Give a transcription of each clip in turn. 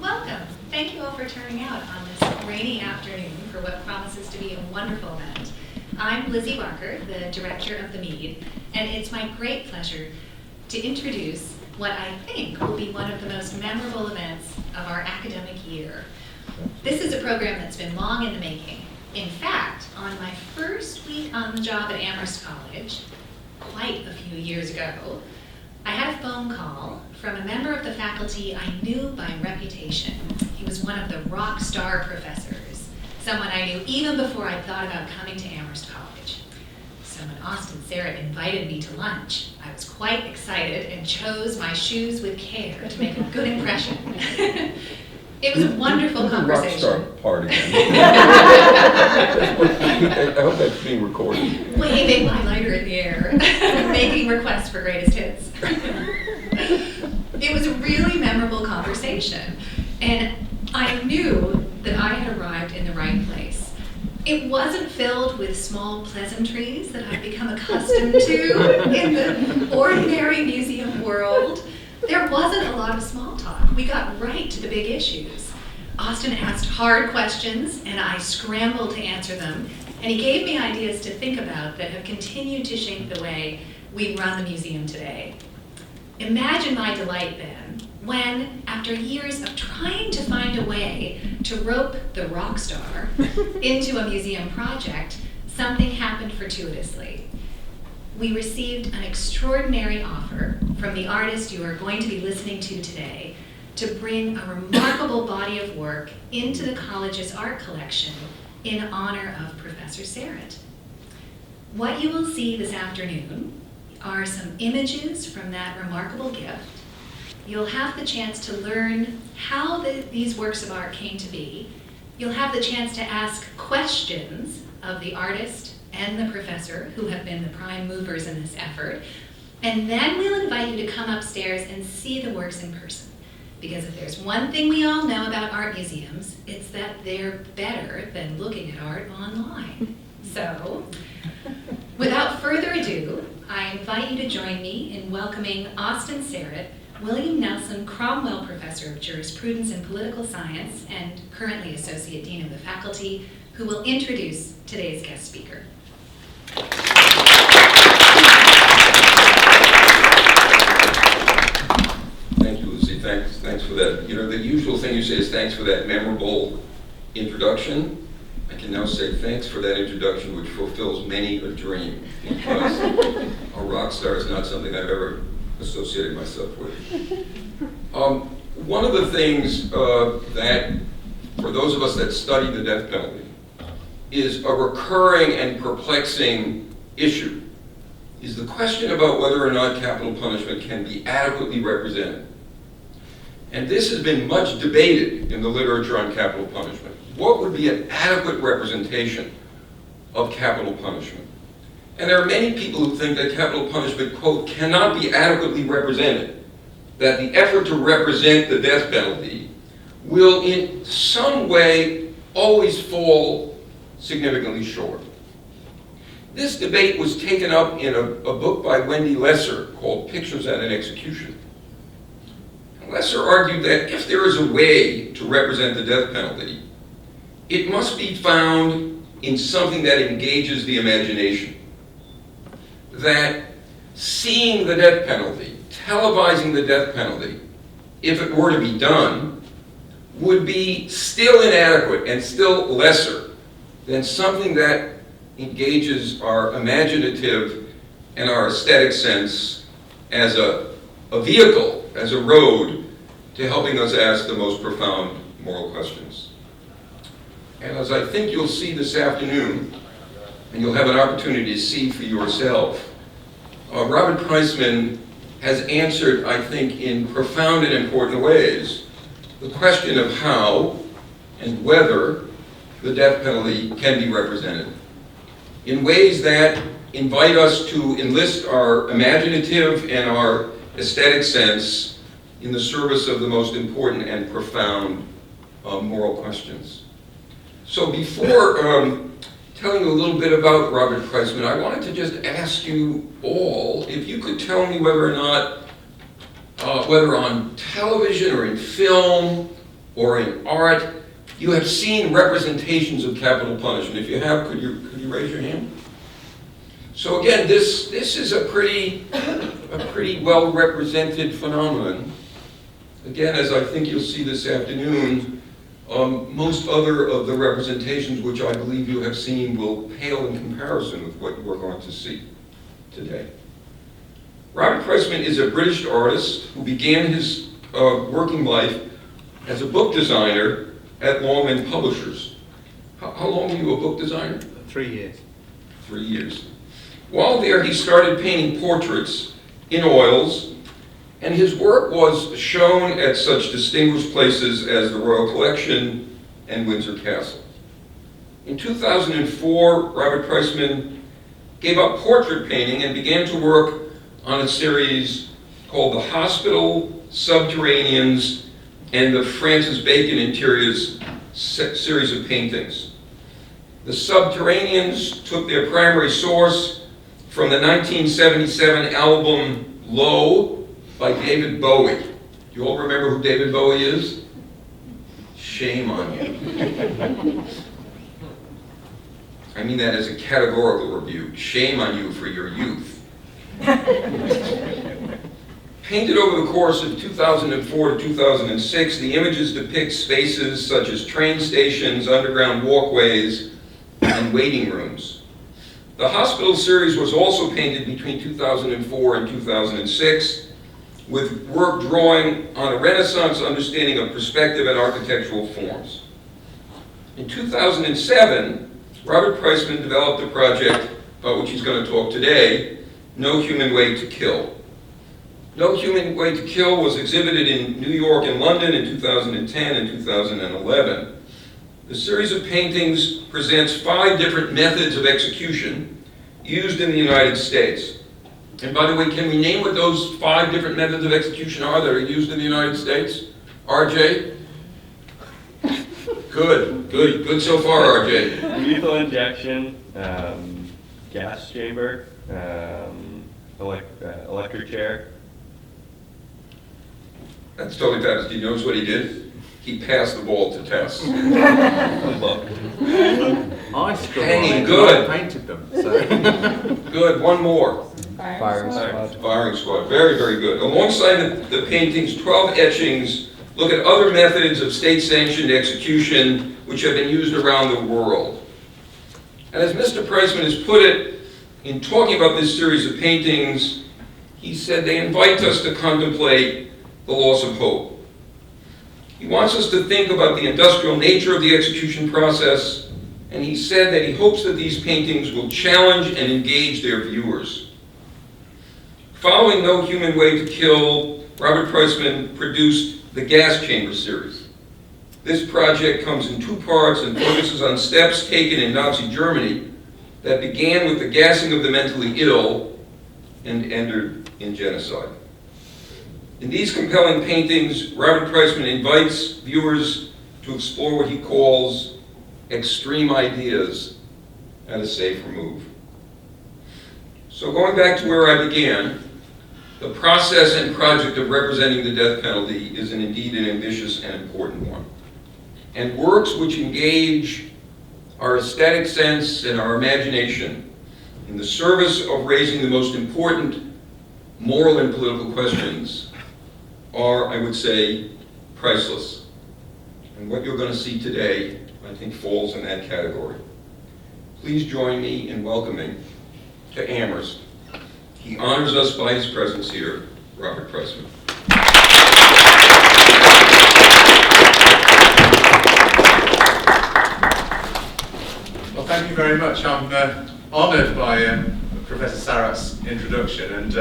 Welcome. Thank you all for turning out on this rainy afternoon for what promises to be a wonderful event. I'm Lizzie Barker, the director of the Mead, and it's my great pleasure to introduce what I think will be one of the most memorable events of our academic year. This is a program that's been long in the making. In fact, on my first week on the job at Amherst College, quite a few years ago, I had a phone call from a member of the faculty I knew by reputation. He was one of the rock star professors, someone I knew even before I thought about coming to Amherst College. So when Austin Sarat invited me to lunch, I was quite excited and chose my shoes with care to make a good impression. It was a wonderful conversation. Rock star part again. I hope that's being recorded. Waving my lighter in the air, making requests for greatest hits. It was a really memorable conversation, and I knew that I had arrived in the right place. It wasn't filled with small pleasantries that I've become accustomed to in the ordinary museum world. There wasn't a lot of small talk. We got right to the big issues. Austin asked hard questions, and I scrambled to answer them, and he gave me ideas to think about that have continued to shape the way we run the museum today. Imagine my delight then, when, after years of trying to find a way to rope the rock star into a museum project, something happened fortuitously. We received an extraordinary offer from the artist you are going to be listening to today to bring a remarkable body of work into the college's art collection in honor of Professor Sarat. What you will see this afternoon are some images from that remarkable gift. You'll have the chance to learn how these works of art came to be. You'll have the chance to ask questions of the artist and the professor, who have been the prime movers in this effort. And then we'll invite you to come upstairs and see the works in person. Because if there's one thing we all know about art museums, it's that they're better than looking at art online. So, without further ado, I invite you to join me in welcoming Austin Sarat, William Nelson Cromwell Professor of Jurisprudence and Political Science, and currently Associate Dean of the Faculty, who will introduce today's guest speaker. Thank you, Lucy. Thanks for that. You know, the usual thing you say is thanks for that memorable introduction. I can now say thanks for that introduction, which fulfills many a dream, because a rock star is not something I've ever associated myself with. One of the things that, for those of us that study the death penalty, is a recurring and perplexing issue, is the question about whether or not capital punishment can be adequately represented. And this has been much debated in the literature on capital punishment. What would be an adequate representation of capital punishment? And there are many people who think that capital punishment, quote, cannot be adequately represented, that the effort to represent the death penalty will in some way always fall significantly short. This debate was taken up in a book by Wendy Lesser called Pictures at an Execution. And Lesser argued that if there is a way to represent the death penalty, it must be found in something that engages the imagination. That seeing the death penalty, televising the death penalty, if it were to be done, would be still inadequate and still lesser than something that engages our imaginative and our aesthetic sense as a vehicle, as a road to helping us ask the most profound moral questions. And as I think you'll see this afternoon, and you'll have an opportunity to see for yourself, Robert Priseman has answered, I think, in profound and important ways, the question of how and whether the death penalty can be represented in ways that invite us to enlist our imaginative and our aesthetic sense in the service of the most important and profound moral questions. So before telling you a little bit about Robert Priseman, I wanted to just ask you all if you could tell me whether or not, whether on television or in film or in art, you have seen representations of capital punishment. If you have, could you raise your hand? So again, this is a pretty well represented phenomenon. Again, as I think you'll see this afternoon, most other of the representations which I believe you have seen will pale in comparison with what you are going to see today. Robert Priseman is a British artist who began his working life as a book designer at Longman Publishers. How long were you a book designer? 3 years. 3 years. While there, he started painting portraits in oils, and his work was shown at such distinguished places as the Royal Collection and Windsor Castle. In 2004, Robert Priseman gave up portrait painting and began to work on a series called The Hospital, Subterraneans, and the Francis Bacon Interiors series of paintings. The Subterraneans took their primary source from the 1977 album Low by David Bowie. Do you all remember who David Bowie is? Shame on you. I mean that as a categorical rebuke. Shame on you for your youth. Painted over the course of 2004 to 2006, the images depict spaces such as train stations, underground walkways, and waiting rooms. The Hospital series was also painted between 2004 and 2006, with work drawing on a Renaissance understanding of perspective and architectural forms. In 2007, Robert Priseman developed a project about which he's going to talk today, No Human Way to Kill. No Human Way to Kill was exhibited in New York and London in 2010 and 2011. The series of paintings presents 5 different methods of execution used in the United States. And by the way, can we name what those 5 different methods of execution are that are used in the United States? RJ? Good so far, RJ. Lethal injection, gas chamber, electric chair. That's totally fabulous. Do you notice what he did? He passed the ball to Tess. I struggled. Hanging good. I painted them. So. Good. One more. Firing squad. Firing squad. Very, very good. Alongside the paintings, 12 etchings look at other methods of state-sanctioned execution which have been used around the world. And as Mr. Priseman has put it, in talking about this series of paintings, he said they invite us to contemplate the loss of hope. He wants us to think about the industrial nature of the execution process, and he said that he hopes that these paintings will challenge and engage their viewers. Following No Human Way to Kill, Robert Priseman produced the Gas Chamber series. This project comes in 2 parts and focuses on steps taken in Nazi Germany that began with the gassing of the mentally ill and ended in genocide. In these compelling paintings, Robert Priseman invites viewers to explore what he calls extreme ideas at a safe remove. So going back to where I began, the process and project of representing the death penalty is indeed an ambitious and important one. And works which engage our aesthetic sense and our imagination in the service of raising the most important moral and political questions are, I would say, priceless. And what you're going to see today, I think, falls in that category. Please join me in welcoming to Amherst. He honors us by his presence here, Robert Priseman. Well, thank you very much. I'm honoured by Professor Sarat's introduction, and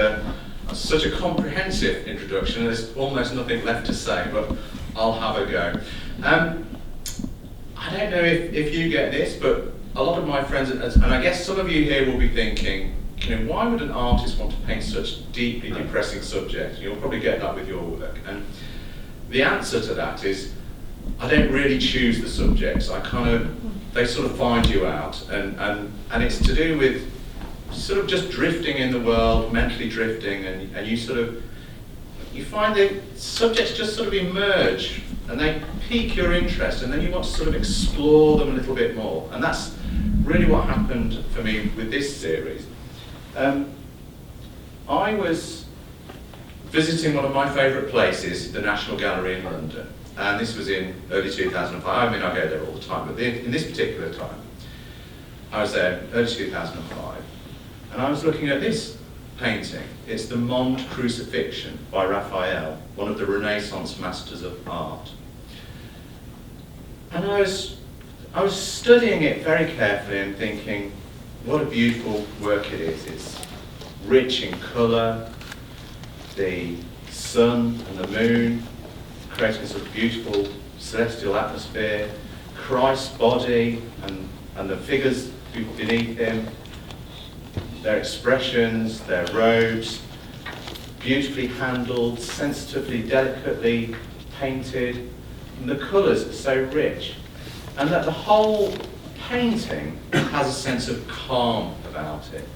such a comprehensive introduction. There's almost nothing left to say, but I'll have a go. I don't know if you get this, but a lot of my friends, and I guess some of you here will be thinking, you know, why would an artist want to paint such deeply depressing subjects? You'll probably get that with your work. And the answer to that is, I don't really choose the subjects. They sort of find you out, and it's to do with sort of just drifting in the world, mentally drifting, and you find the subjects just sort of emerge and they pique your interest, and then you want to sort of explore them a little bit more. And that's really what happened for me with this series. I was visiting one of my favourite places, the National Gallery in London, and this was in early 2005. I mean, I go there all the time, but in this particular time, I was there early 2005, and I was looking at this painting. It's the Monde Crucifixion by Raphael, one of the Renaissance masters of art. And I was studying it very carefully and thinking, what a beautiful work it is. It's rich in colour, the sun and the moon creating a sort of beautiful celestial atmosphere, Christ's body and the figures beneath him, their expressions, their robes, beautifully handled, sensitively, delicately painted, and the colours are so rich, and that the whole painting has a sense of calm about it.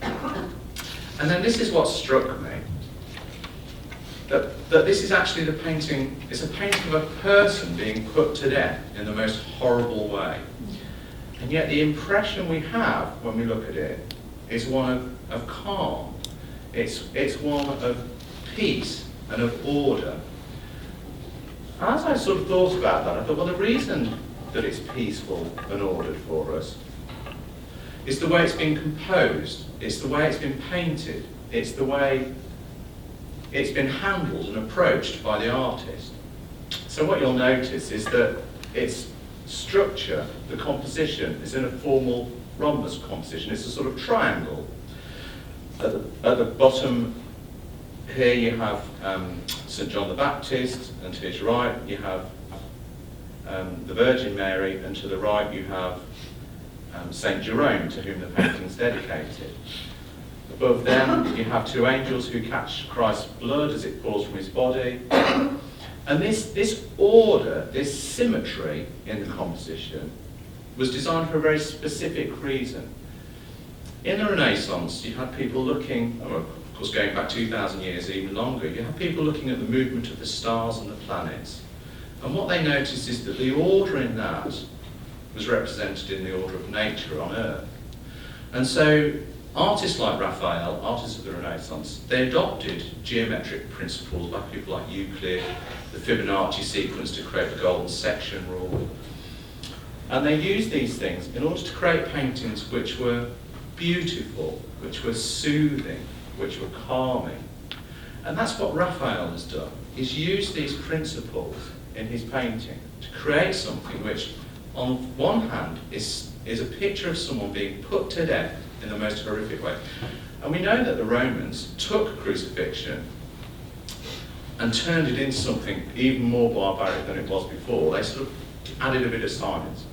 And then this is what struck me, that this is actually the painting, it's a painting of a person being put to death in the most horrible way. And yet the impression we have when we look at it is one of calm. It's one of peace and of order. And as I sort of thought about that, I thought, well, the reason that it's peaceful and ordered for us is the way it's been composed, it's the way it's been painted, it's the way it's been handled and approached by the artist. So what you'll notice is that its structure, the composition, is in a formal rhombus composition. It's a sort of triangle. At the bottom here you have St. John the Baptist, and to his right you have the Virgin Mary, and to the right you have St. Jerome, to whom the painting is dedicated. Above them you have two angels who catch Christ's blood as it pours from his body. And this order, this symmetry in the composition was designed for a very specific reason. In the Renaissance, you had people looking, of course going back 2,000 years, even longer, you had people looking at the movement of the stars and the planets. And what they noticed is that the order in that was represented in the order of nature on Earth. And so artists like Raphael, artists of the Renaissance, they adopted geometric principles by people like Euclid, the Fibonacci sequence to create the golden section rule. And they used these things in order to create paintings which were beautiful, which were soothing, which were calming. And that's what Raphael has done. He's used these principles in his painting to create something which, on one hand, is a picture of someone being put to death in the most horrific way. And we know that the Romans took crucifixion and turned it into something even more barbaric than it was before. They sort of added a bit of science.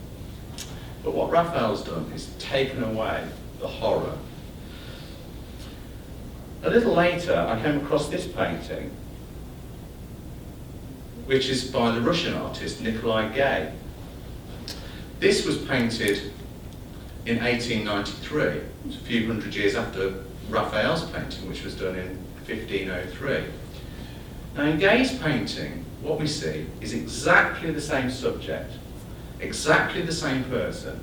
But what Raphael's done is taken away the horror. A little later, I came across this painting, which is by the Russian artist Nikolai Gay. This was painted in 1893, a few hundred years after Raphael's painting, which was done in 1503. Now in Gay's painting, what we see is exactly the same subject, exactly the same person,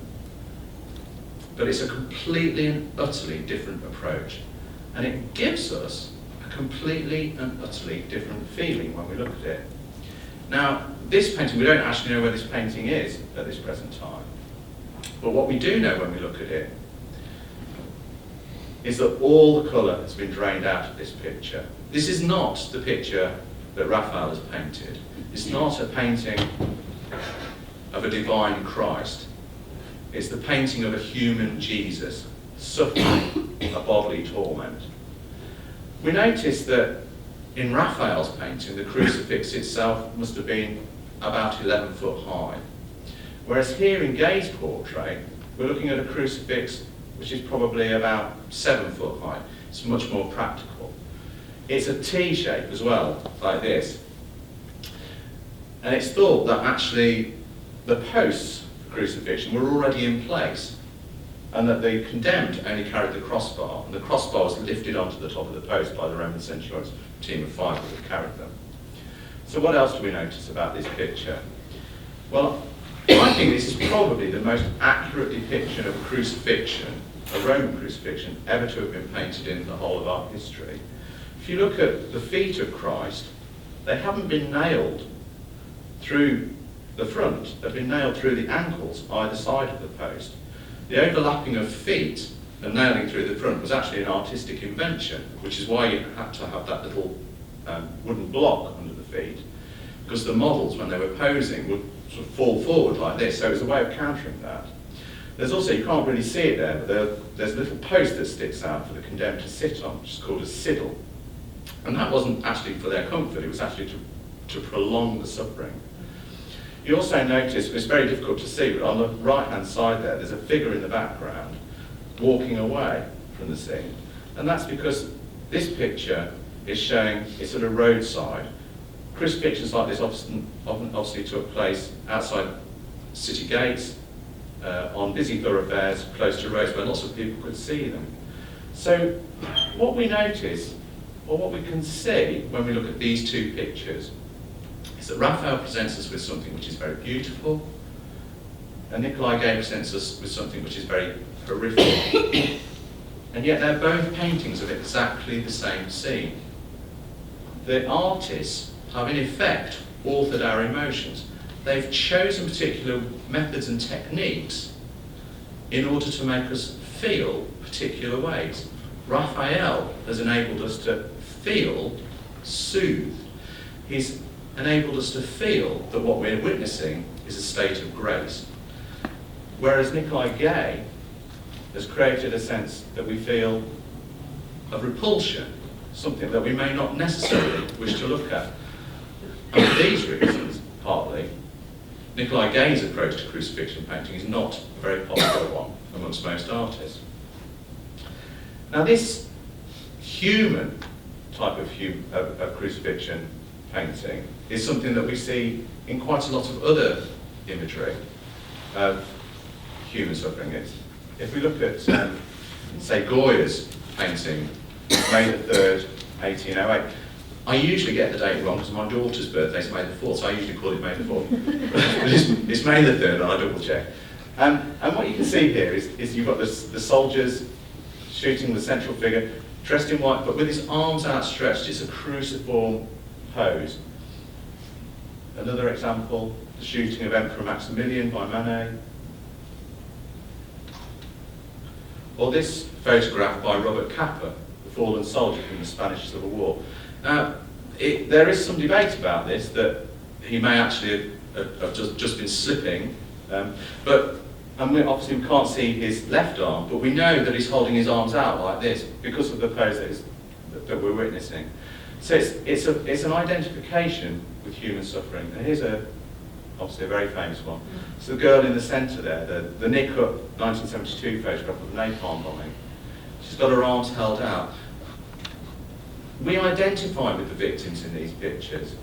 but it's a completely and utterly different approach. And it gives us a completely and utterly different feeling when we look at it. Now, this painting, we don't actually know where this painting is at this present time. But what we do know when we look at it is that all the colour has been drained out of this picture. This is not the picture that Raphael has painted. It's not a painting of a divine Christ. It's the painting of a human Jesus suffering a bodily torment. We notice that in Raphael's painting, the crucifix itself must have been about 11 foot high. Whereas here in Gay's portrait, we're looking at a crucifix which is probably about 7 foot high. It's much more practical. It's a T shape as well, like this. And it's thought that actually the posts for crucifixion were already in place, and that the condemned only carried the crossbar, and the crossbar was lifted onto the top of the post by the Roman centurions, a team of 5 that carried them. So what else do we notice about this picture? Well, I think this is probably the most accurate depiction of a crucifixion, a Roman crucifixion, ever to have been painted in the whole of art history. If you look at the feet of Christ, they haven't been nailed through the front, they've been nailed through the ankles either side of the post. The overlapping of feet and nailing through the front was actually an artistic invention, which is why you had to have that little wooden block under the feet, because the models, when they were posing, would sort of fall forward like this, so it was a way of countering that. There's also, you can't really see it there, but there's a little post that sticks out for the condemned to sit on, which is called a siddle. And that wasn't actually for their comfort, it was actually to prolong the suffering. You also notice, it's very difficult to see, but on the right-hand side there's a figure in the background walking away from the scene. And that's because this picture is showing it's at a roadside. Crucifixions like this often obviously took place outside city gates, on busy thoroughfares, close to roads where lots of people could see them. So what we notice, or what we can see when we look at these two pictures, is that Raphael presents us with something which is very beautiful, and Nikolai Gay presents us with something which is very horrific. And yet they're both paintings of exactly the same scene. The artists have in effect authored our emotions. They've chosen particular methods and techniques in order to make us feel particular ways. Raphael has enabled us to feel soothed. He's enabled us to feel that what we're witnessing is a state of grace. Whereas Nikolai Gay has created a sense that we feel of repulsion, something that we may not necessarily wish to look at. And for these reasons, partly, Nikolai Gay's approach to crucifixion painting is not a very popular one amongst most artists. Now this human type of crucifixion painting is something that we see in quite a lot of other imagery of human suffering. If we look at, say, Goya's painting, May the 3rd, 1808, I usually get the date wrong because my daughter's birthday is May the 4th, so I usually call it May the 4th. But it's May the 3rd, and I double check. And what you can see here is you've got the soldiers shooting the central figure, dressed in white, but with his arms outstretched. It's a cruciform pose. Another example, the shooting of Emperor Maximilian by Manet. Or this photograph by Robert Capa, the fallen soldier from the Spanish Civil War. Now, there is some debate about this, that he may actually have just been slipping, and obviously we can't see his left arm, but we know that he's holding his arms out like this because of the pose that we're witnessing. So it's an identification with human suffering. And here's obviously a very famous one. So the girl in the centre there, the Nick Hutt 1972 photograph of the napalm bombing. She's got her arms held out. We identify with the victims in these pictures,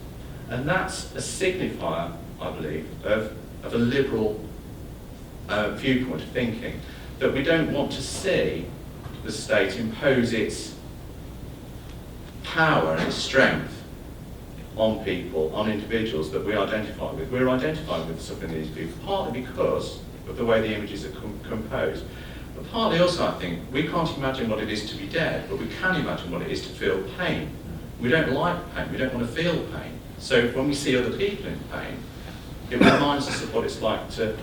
and that's a signifier, I believe, of a liberal viewpoint of thinking, that we don't want to see the state impose its power and its strength on people, on individuals that we identify with. We're identifying with something in these people, partly because of the way the images are composed, but partly also, I think, we can't imagine what it is to be dead, but we can imagine what it is to feel pain. We don't like pain, we don't want to feel pain. So when we see other people in pain, it reminds us of what it's like to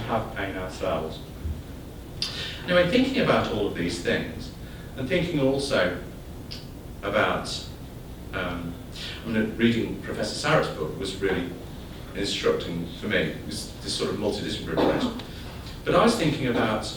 have pain ourselves. Anyway, thinking about all of these things, and thinking also about, reading Professor Sarat's book was really instructing for me, this sort of multidisciplinary approach. But I was thinking about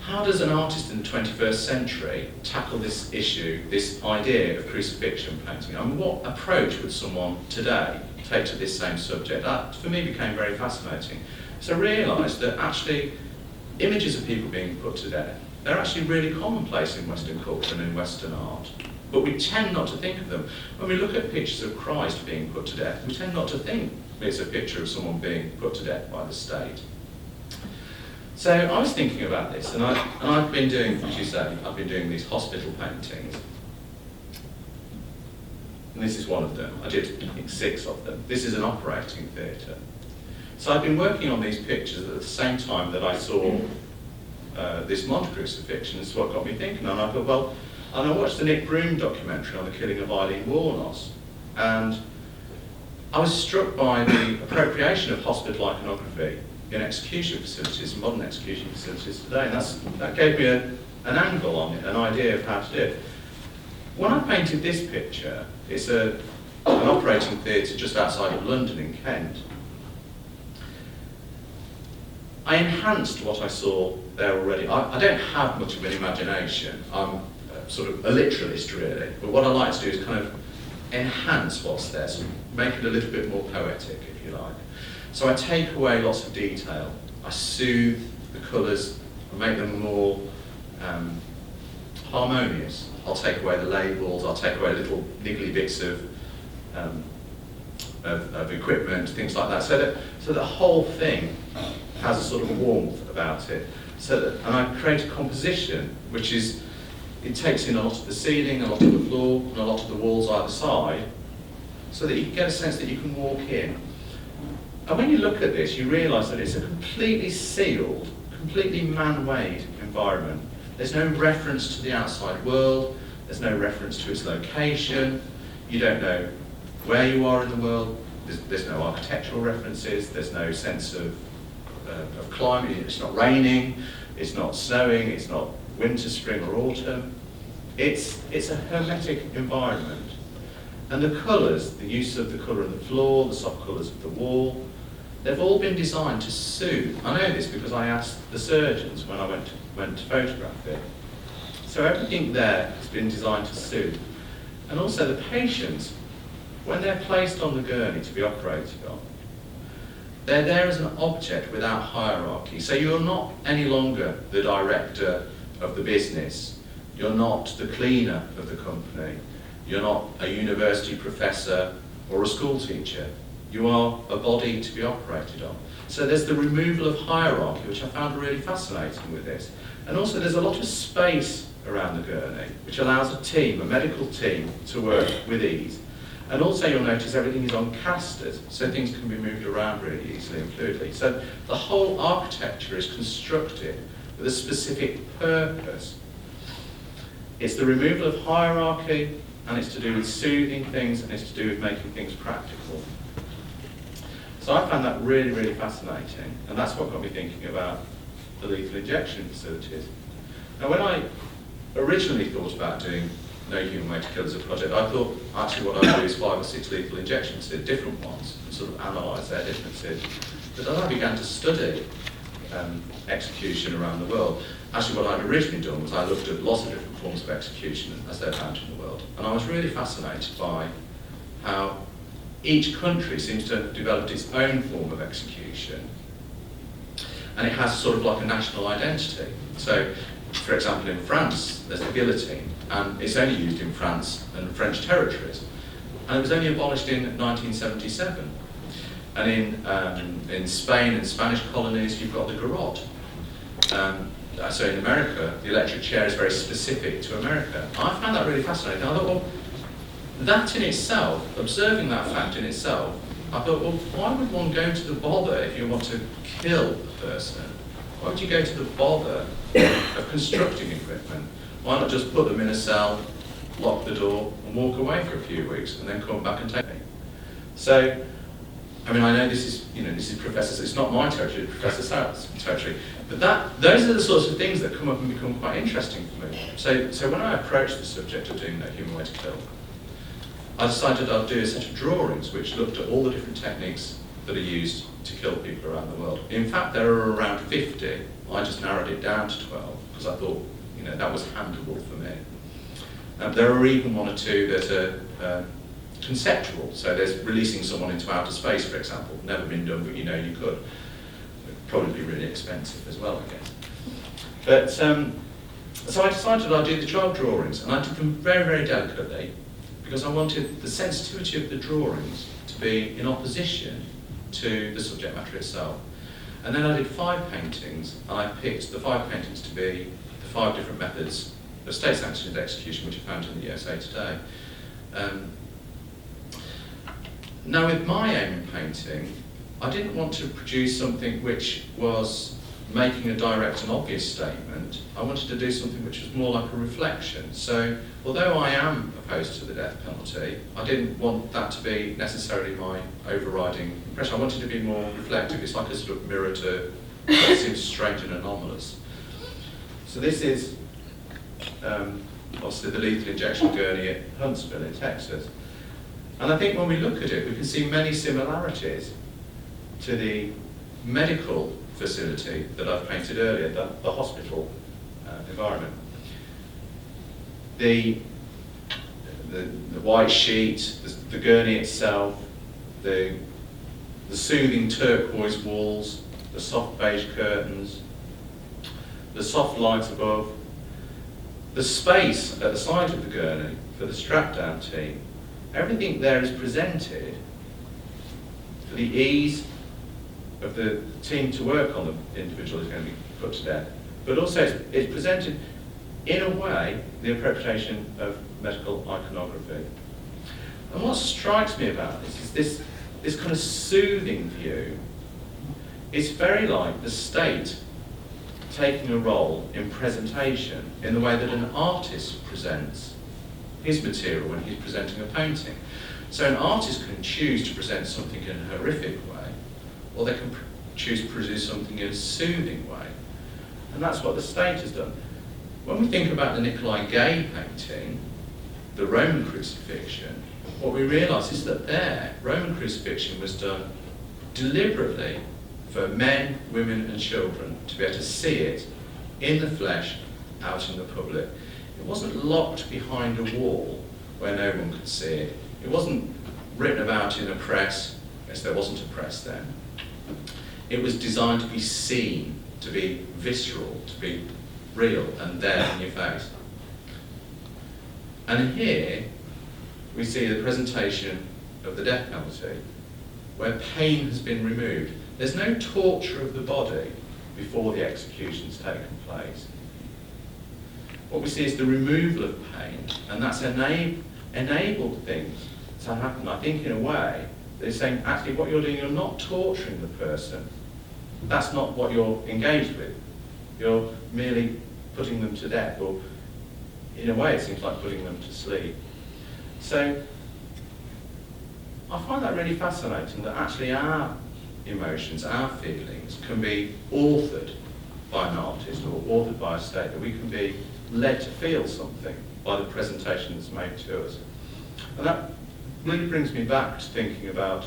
how does an artist in the 21st century tackle this issue, this idea of crucifixion painting? I mean, what approach would someone today take to this same subject? That, for me, became very fascinating. So I realised that actually images of people being put to death, they're actually really commonplace in Western culture and in Western art. But we tend not to think of them. When we look at pictures of Christ being put to death, we tend not to think it's a picture of someone being put to death by the state. So I was thinking about this, and I've been doing, as you say, I've been doing these hospital paintings. And this is one of them. I did, I think, 6 of them. This is an operating theatre. So I've been working on these pictures at the same time that I saw this Monte Crucifixion. This is what got me thinking. And I thought, well, and I watched the Nick Broom documentary on the killing of Eileen Warnos. And I was struck by the appropriation of hospital iconography in execution facilities, modern execution facilities today. And that gave me an angle on it, an idea of how to do it. When I painted this picture, it's an operating theatre just outside of London in Kent. I enhanced what I saw there already. I don't have much of an imagination. I'm sort of a literalist, really. But what I like to do is kind of enhance what's there, so make it a little bit more poetic, if you like. So I take away lots of detail. I soothe the colours, I make them more harmonious. I'll take away the labels, I'll take away little niggly bits of equipment, things like that, so that the whole thing has a sort of warmth about it. And I create a composition which is, it takes in a lot of the ceiling, a lot of the floor, and a lot of the walls either side, so that you can get a sense that you can walk in. And when you look at this, you realise that it's a completely sealed, completely man-made environment. There's no reference to the outside world, there's no reference to its location, you don't know where you are in the world, there's no architectural references, there's no sense of climate, it's not raining, it's not snowing, it's not winter, spring or autumn. It's a hermetic environment. And the colours, the use of the colour of the floor, the soft colours of the wall, they've all been designed to soothe. I know this because I asked the surgeons when I went to photograph it. So everything there has been designed to soothe. And also the patients, when they're placed on the gurney to be operated on, they're there as an object without hierarchy. So you're not any longer the director of the business. You're not the cleaner of the company. You're not a university professor or a school teacher. You are a body to be operated on. So there's the removal of hierarchy, which I found really fascinating with this. And also there's a lot of space around the gurney, which allows a team, a medical team, to work with ease. And also you'll notice everything is on casters, so things can be moved around really easily and fluidly. So the whole architecture is constructed with a specific purpose. It's the removal of hierarchy, and it's to do with soothing things, and it's to do with making things practical. So I found that really, really fascinating, and that's what got me thinking about the lethal injection facilities. Now when I originally thought about doing No Human Way to Kill as a project, I thought actually what I'd do is 5 or 6 lethal injections, different ones, and sort of analyse their differences. But as I began to study execution around the world, actually what I'd originally done was I looked at lots of different forms of execution as they're found in the world. And I was really fascinated by how each country seems to have developed its own form of execution. And it has sort of like a national identity. So, for example, in France, there's the guillotine, and it's only used in France and French territories. And it was only abolished in 1977. And in Spain and Spanish colonies, you've got the garrote. So in America, the electric chair is very specific to America. I found that really fascinating. I thought, well, that in itself, observing that fact in itself, I thought, well, why would one go to the bother if you want to kill a person? Why would you go to the bother of constructing equipment? Why not just put them in a cell, lock the door, and walk away for a few weeks, and then come back and take it? So, I mean, I know this is Professor, it's not my territory, it's Professor Sarat's territory, but those are the sorts of things that come up and become quite interesting for me. So when I approached the subject of doing No Human Way to Kill, I decided I'd do a set of drawings which looked at all the different techniques that are used to kill people around the world. In fact, there are around 50. I just narrowed it down to 12 because I thought, that was handleable for me. There are even 1 or 2 that are conceptual. So there's releasing someone into outer space, for example. Never been done, but you could. It'd probably be really expensive as well, I guess. But so I decided I'd do the child drawings, and I did them very, very delicately because I wanted the sensitivity of the drawings to be in opposition to the subject matter itself. And then I did 5 paintings, and I picked the 5 paintings to be the 5 different methods of state-sanctioned execution which are found in the USA today. Now with my aim in painting, I didn't want to produce something which was making a direct and obvious statement. I wanted to do something which was more like a reflection. So although I am opposed to the death penalty, I didn't want that to be necessarily my overriding impression. I wanted to be more reflective. It's like a sort of mirror to what seems strange and anomalous. So this is obviously the lethal injection gurney at Huntsville in Texas. And I think when we look at it, we can see many similarities to the medical facility that I've painted earlier, the hospital environment. The white sheet, the gurney itself, the soothing turquoise walls, the soft beige curtains, the soft light above, the space at the side of the gurney for the strap-down team. Everything there is presented for the ease of the team to work on the individual who's going to be put to death, but also it's presented in a way the appropriation of medical iconography. And what strikes me about this is this kind of soothing view. It's very like the state taking a role in presentation in the way that an artist presents his material when he's presenting a painting. So an artist can choose to present something in a horrific way, or they can choose to produce something in a soothing way. And that's what the state has done. When we think about the Nikolai Gay painting, the Roman Crucifixion, what we realise is that there, Roman Crucifixion was done deliberately for men, women and children to be able to see it in the flesh, out in the public. It wasn't locked behind a wall where no one could see it. It wasn't written about in a press, yes, there wasn't a press then. It was designed to be seen, to be visceral, to be real and there in your face. And here we see the presentation of the death penalty where pain has been removed. There's no torture of the body before the execution's taken place. What we see is the removal of pain, and that's enabled things to happen. I think in a way, they're saying, actually what you're doing, you're not torturing the person. That's not what you're engaged with. You're merely putting them to death, or in a way it seems like putting them to sleep. So I find that really fascinating, that actually our emotions, our feelings can be authored by an artist or authored by a state, that we can be led to feel something by the presentation that's made to us. And that really brings me back to thinking about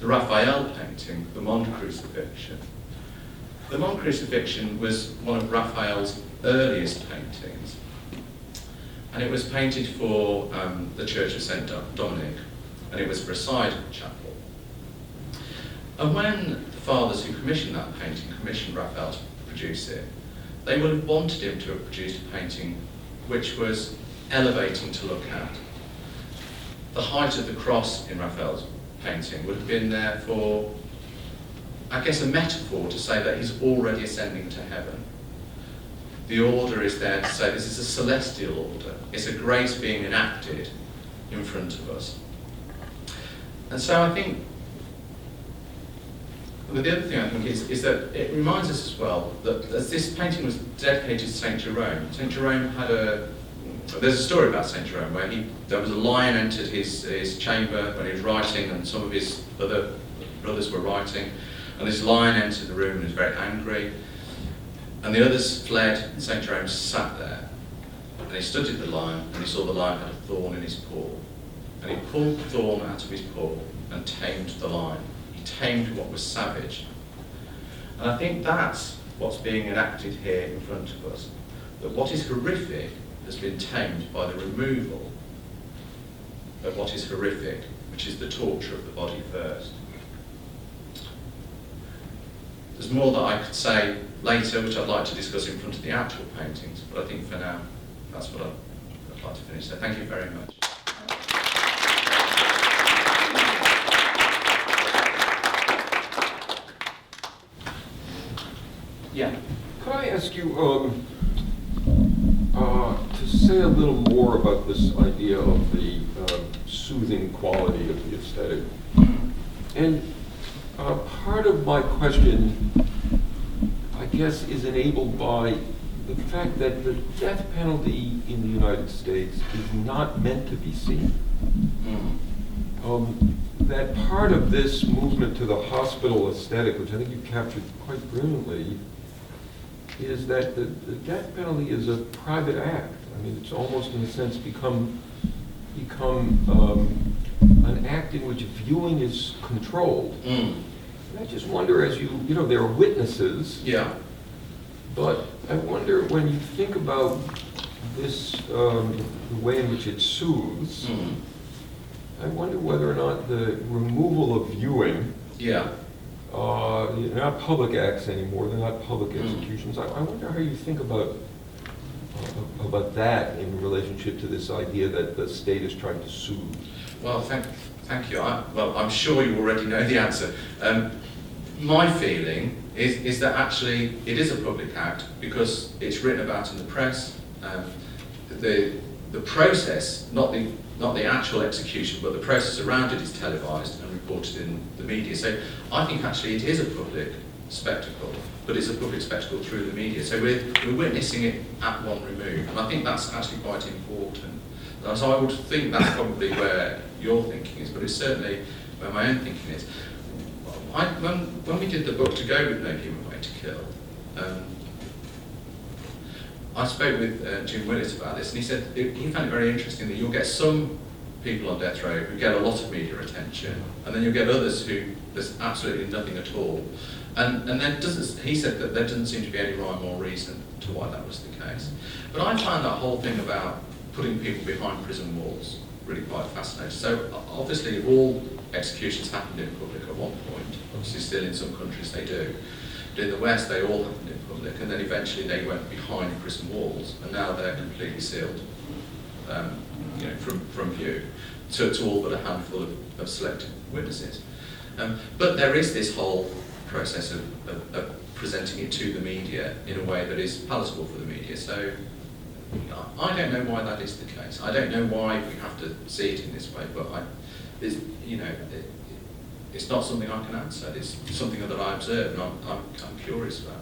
the Raphael painting, the Mont Crucifixion. The Mont Crucifixion was one of Raphael's earliest paintings, and it was painted for the Church of St. Dominic, and it was for a side chapel. And when the fathers who commissioned that painting commissioned Raphael to produce it, they would have wanted him to have produced a painting which was elevating to look at. The height of the cross in Raphael's painting would have been there for, I guess, a metaphor to say that he's already ascending to heaven. The order is there to say this is a celestial order. It's a grace being enacted in front of us. And so I think, the other thing I think is that it reminds us as well that as this painting was dedicated to St. Jerome, St. Jerome had there's a story about St. Jerome where there was a lion entered his chamber when he was writing, and some of his other brothers were writing, and this lion entered the room and was very angry, and the others fled, and St. Jerome sat there, and he studied the lion, and he saw the lion had a thorn in his paw, and he pulled the thorn out of his paw and tamed the lion. He tamed what was savage. And I think that's what's being enacted here in front of us, that what is horrific has been tamed by the removal of what is horrific, which is the torture of the body first. There's more that I could say later, which I'd like to discuss in front of the actual paintings, but I think for now, that's what I'd like to finish. So thank you very much. Yeah. Could I ask you to say a little more about this idea of the soothing quality of the aesthetic. And part of my question, I guess, is enabled by the fact that the death penalty in the United States is not meant to be seen. That part of this movement to the hospital aesthetic, which I think you captured quite brilliantly, is that the death penalty is a private act. I mean, it's almost in a sense become an act in which viewing is controlled. And I just wonder, as you know, there are witnesses. Yeah. But I wonder, when you think about this, the way in which it soothes, I wonder whether or not the removal of viewing, Yeah. they're not public acts anymore, they're not public executions. I wonder how you think about that in relationship to this idea that the state is trying to soothe. Well, thank you. I'm sure you already know the answer. My feeling is that actually it is a public act because it's written about in the press. The process, not the actual execution, but the process around it is televised and reported in the media. So I think actually it is a public spectacle, but it's a public spectacle through the media. So we're witnessing it at one remove, and I think that's actually quite important. So I would think that's probably where your thinking is, but it's certainly where my own thinking is. When we did the book To Go With No Human Way to Kill, I spoke with Jim Willis about this, and he said he found it very interesting that you'll get some people on death row who get a lot of media attention, and then you'll get others who there's absolutely nothing at all. And then he said that there doesn't seem to be any rhyme or reason to why that was the case. But I found that whole thing about putting people behind prison walls really quite fascinating. So obviously all executions happened in public at one point. Obviously still in some countries they do. But in the West they all happened in public, and then eventually they went behind prison walls, and now they're completely sealed from view to all but a handful of selected witnesses. But there is this whole process of presenting it to the media in a way that is palatable for the media. So I don't know why that is the case. I don't know why we have to see it in this way, but it's not something I can answer. It's something that I observe, and I'm curious about.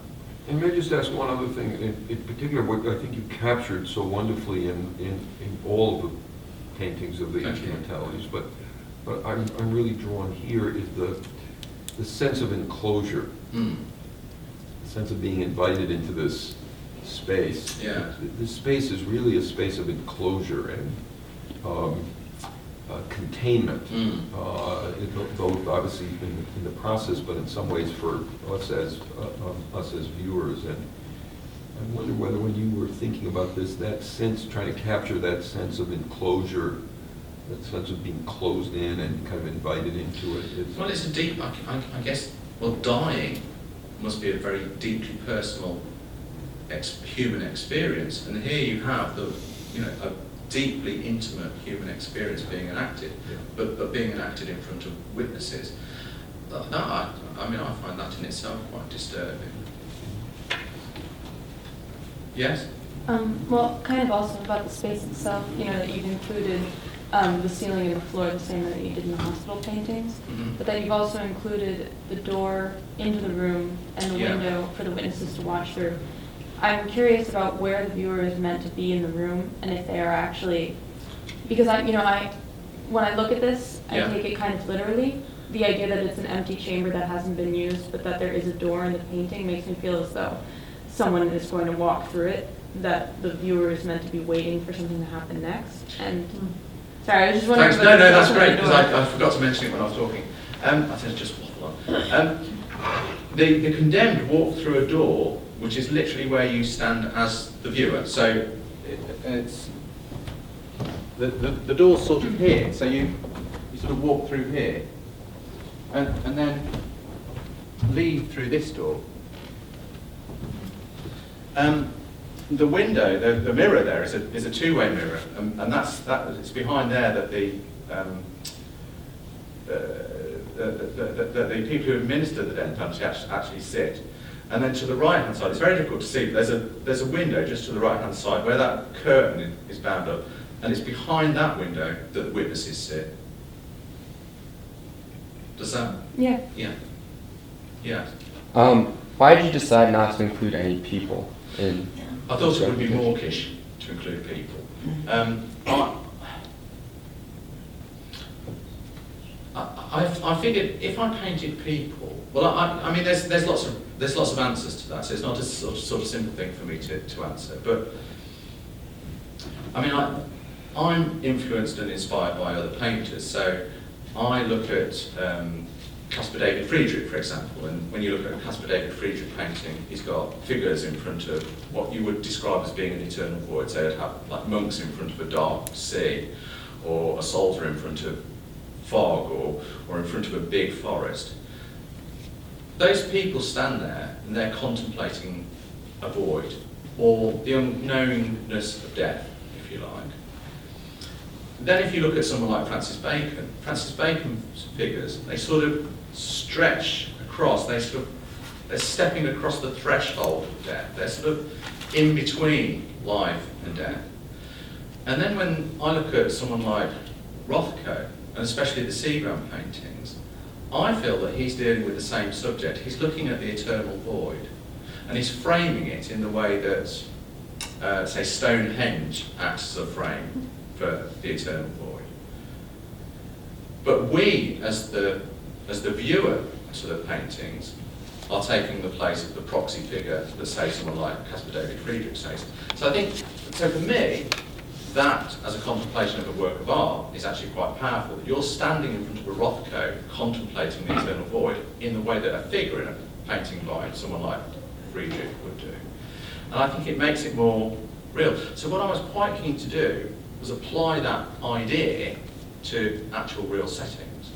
And may I just ask one other thing, in particular, what I think you captured so wonderfully in all of the paintings of the instrumentalities, but I'm really drawn here is the sense of enclosure, the sense of being invited into this space. Yeah. This space is really a space of enclosure and containment, both obviously in the process, but in some ways for us as viewers. And I wonder whether, when you were thinking about this, that sense, trying to capture that sense of enclosure, that sense of being closed in and kind of invited into it. Well, it's a deep, I guess, well, dying must be a very deeply personal human experience, and here you have a deeply intimate human experience being enacted, but being enacted in front of witnesses. I find that in itself quite disturbing. Yes? Well, kind of also about the space itself, that you've included the ceiling and the floor the same way that you did in the hospital paintings, but that you've also included the door into the room and the window for the witnesses to watch through. I'm curious about where the viewer is meant to be in the room, and if they are actually, because when I look at this, I take it kind of literally. The idea that it's an empty chamber that hasn't been used, but that there is a door in the painting makes me feel as though someone is going to walk through it, that the viewer is meant to be waiting for something to happen next. And sorry, I was just wondering. Thanks. No, that's great, because I forgot to mention it when I was talking. I said just waffle on. The condemned walk through a door, which is literally where you stand as the viewer. So it's the door's sort of here. So you sort of walk through here, and then leave through this door. The window, the mirror there is a two-way mirror, and it's behind there that the people who administer the death penalty actually sit. And then to the right-hand side, it's very difficult to see, but there's a window just to the right-hand side where that curtain is bound up. and it's behind that window that the witnesses sit. Does that? Yeah. Yeah. Yeah. Why did you decide not to include any people in? I thought it would be mawkish to include people. I figured if I painted people, well, I mean, there's lots of answers to that, so it's not a sort of simple thing for me to answer. But I mean, I'm influenced and inspired by other painters, so I look at Caspar David Friedrich, for example, and when you look at a Caspar David Friedrich painting, he's got figures in front of what you would describe as being an eternal void. So it'd have like monks in front of a dark sea, or a soldier in front of fog, or in front of a big forest. Those people stand there and they're contemplating a void, or the unknownness of death, if you like. Then if you look at someone like Francis Bacon's figures, they sort of stretch across, they're stepping across the threshold of death. They're sort of in between life and death. And then when I look at someone like Rothko, and especially the Seagram paintings, I feel that he's dealing with the same subject. He's looking at the eternal void, and he's framing it in the way that, say, Stonehenge acts as a frame for the eternal void. But we, as the viewer to the paintings, are taking the place of the proxy figure that, say, someone like Caspar David Friedrich says. So I think, so for me, that, as a contemplation of a work of art, is actually quite powerful. That you're standing in front of a Rothko contemplating the eternal void in the way that a figure in a painting by someone like Friedrich would do. And I think it makes it more real. So what I was quite keen to do was apply that idea to actual real settings,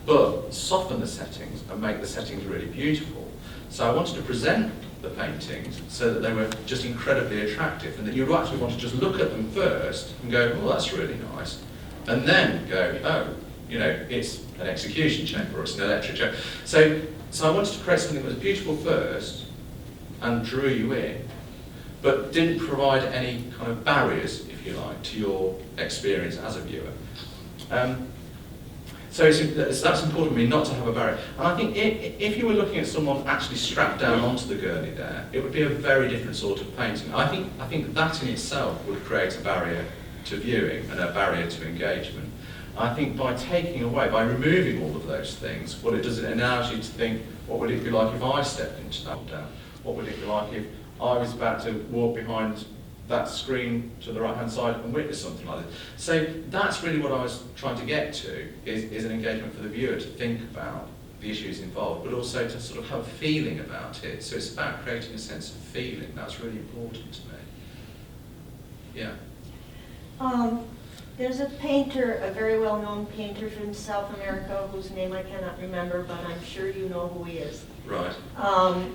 but soften the settings and make the settings really beautiful. So I wanted to present the paintings so that they were just incredibly attractive, and that you'd actually want to just look at them first and go, oh, that's really nice, and then go, oh, you know, it's an execution chamber or it's an electric chamber. So I wanted to create something that was beautiful first and drew you in, but didn't provide any kind of barriers, if you like, to your experience as a viewer. So that's important to me, not to have a barrier. And I think if you were looking at someone actually strapped down onto the gurney there, it would be a very different sort of painting. I think that in itself would create a barrier to viewing and a barrier to engagement. I think by taking away, by removing all of those things, what it does, it allows you to think, what would it be like if I stepped into that down? What would it be like if I was about to walk behind that screen to the right-hand side and witness something like this? So that's really what I was trying to get to, is an engagement for the viewer to think about the issues involved, but also to sort of have a feeling about it. So it's about creating a sense of feeling. That's really important to me. Yeah. There's a painter, a very well-known painter from South America, whose name I cannot remember, but I'm sure you know who he is. Right.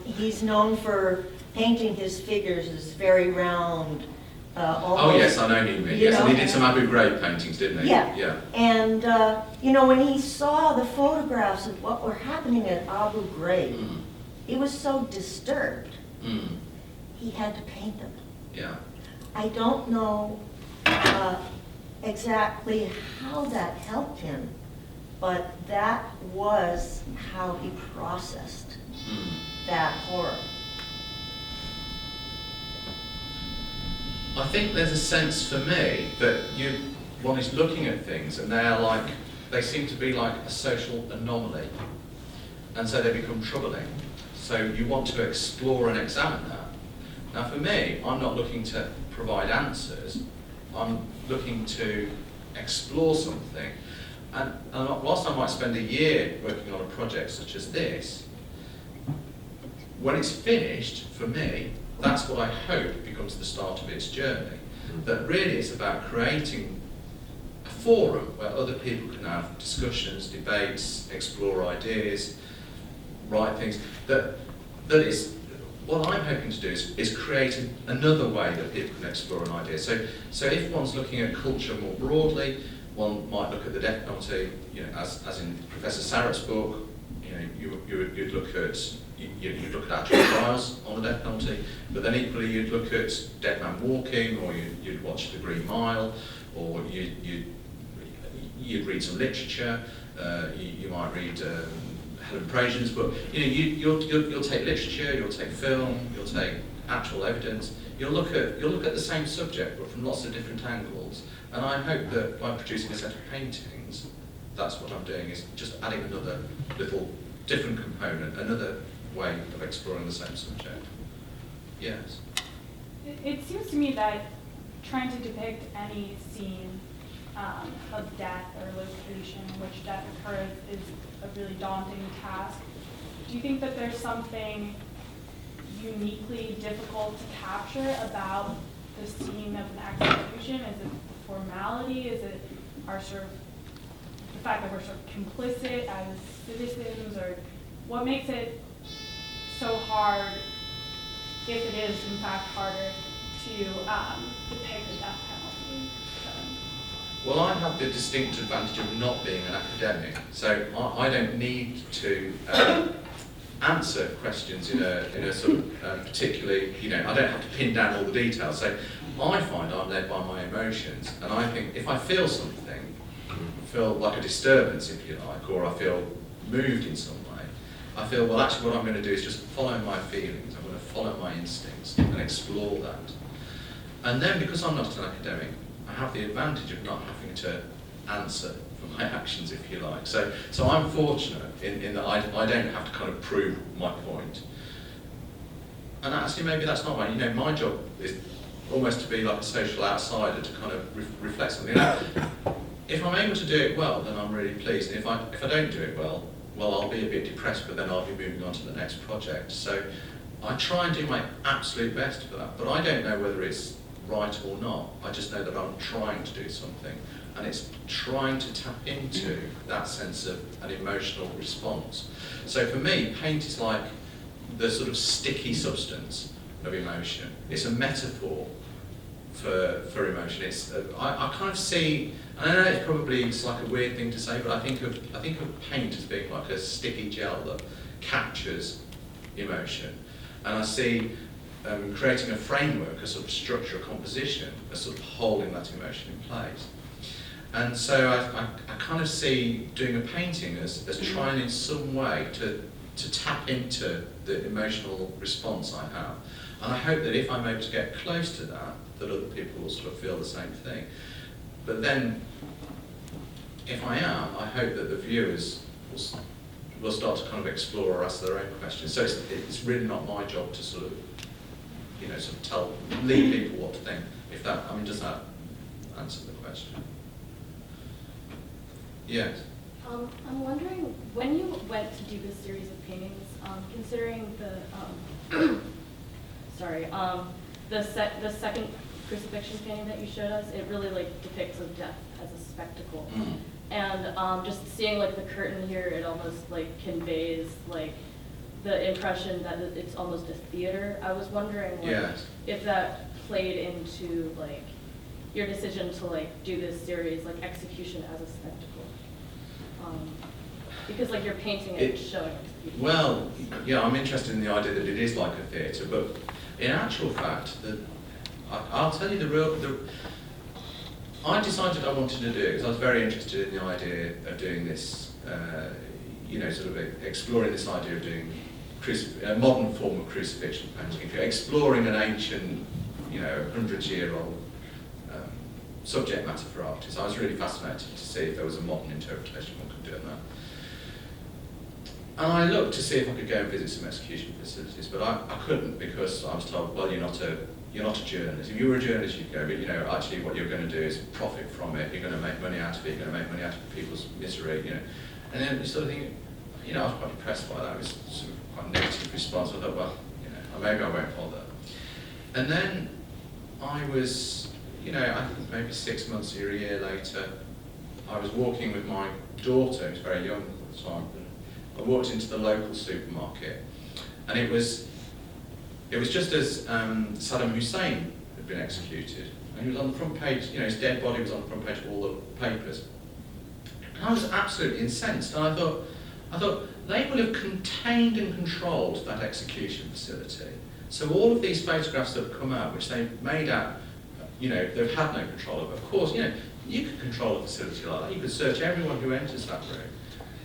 He's known for painting his figures as very round. Oh yes, I know him. Yes, and he did some Abu Ghraib paintings, didn't he? Yeah. Yeah. And you know, when he saw the photographs of what were happening at Abu Ghraib, he was so disturbed. He had to paint them. Yeah. I don't know exactly how that helped him, but that was how he processed that horror. I think there's a sense for me that one is looking at things and they seem to be like a social anomaly, and so they become troubling. So you want to explore and examine that. Now for me, I'm not looking to provide answers, I'm looking to explore something. And whilst I might spend a year working on a project such as this, when it's finished, for me, that's what I hope becomes the start of its journey. That really it's about creating a forum where other people can have discussions, debates, explore ideas, write things. That is what I'm hoping to do is create another way that people can explore an idea. So if one's looking at culture more broadly, one might look at the death penalty, as in Professor Sarat's book. You'd look at you look at actual trials on the death penalty, but then equally you'd look at Dead Man Walking, or you'd watch The Green Mile, or you'd read some literature. You might read Helen Prasian's book. You'll take literature, you'll take film, you'll take actual evidence. You'll look at the same subject, but from lots of different angles. And I hope that by producing a set of paintings, that's what I'm doing, is just adding another little different component, another way of exploring the same subject. Yes. It seems to me that trying to depict any scene of death or location in which death occurs is a really daunting task. Do you think that there's something uniquely difficult to capture about the scene of an execution? Is it formality? Is it our sort of the fact that we're sort of complicit as citizens, or what makes it so hard, if it is in fact harder, to depict the death penalty? Well, I have the distinct advantage of not being an academic, so I don't need to answer questions in a sort of particularly, I don't have to pin down all the details. So I find I'm led by my emotions, and I think if I feel something, feel like a disturbance, if you like, or I feel moved in some way, I feel, well, actually what I'm going to do is just follow my feelings. I'm going to follow my instincts and explore that. And then, because I'm not an academic, I have the advantage of not having to answer for my actions, if you like. So I'm fortunate in that I don't have to kind of prove my point. And actually, maybe that's not my job is almost to be like a social outsider, to kind of reflect something. If I'm able to do it well, then I'm really pleased. And if I don't do it well, I'll be a bit depressed, but then I'll be moving on to the next project. So I try and do my absolute best for that, but I don't know whether it's right or not. I just know that I'm trying to do something, and it's trying to tap into that sense of an emotional response. So for me, paint is like the sort of sticky substance of emotion. It's a metaphor for emotion. It's I kind of see, and I know it's like a weird thing to say, but I think of paint as being like a sticky gel that captures emotion, and I see creating a framework, a sort of structure, a composition, a sort of holding that emotion in place. And so I kind of see doing a painting as trying in some way to tap into the emotional response I have. And I hope that if I'm able to get close to that other people will sort of feel the same thing. But then, if I am, I hope that the viewers will start to kind of explore or ask their own questions. So it's really not my job to sort of lead people what to think. Does that answer the question? Yes. I'm wondering, when you went to do this series of paintings, considering the second crucifixion painting that you showed us, it really depicts of death as a spectacle. Mm. And just seeing the curtain here, it almost conveys the impression that it's almost a theater. I was wondering Yes. if that played into your decision to do this series, execution as a spectacle. Because you're painting it, showing it to people. Well, yeah, I'm interested in the idea that it is like a theatre, but in actual fact, I'll tell you I decided I wanted to do it because I was very interested in the idea of doing this, sort of exploring this idea of doing a modern form of crucifixion painting, exploring an ancient, 100-year-old subject matter for artists. I was really fascinated to see if there was a modern interpretation one could do of that. And I looked to see if I could go and visit some execution facilities, but I couldn't, because I was told, well, you're not a journalist. If you were a journalist, you'd go, but actually what you're going to do is profit from it. You're going to make money out of it. You're going to make money out of people's misery. And then you sort of think, I was quite depressed by that. It was sort of quite a negative response. I thought, well, maybe I won't bother. And then I was, I think maybe 6 months or a year later, I was walking with my daughter, who was very young at the time. I walked into the local supermarket, and it was just as Saddam Hussein had been executed, and he was on the front page. His dead body was on the front page of all the papers. And I was absolutely incensed, and I thought, I thought they will have contained and controlled that execution facility. So all of these photographs that have come out, which they've made out, they've had no control of. Of course, you could control a facility like that. You could search everyone who enters that room.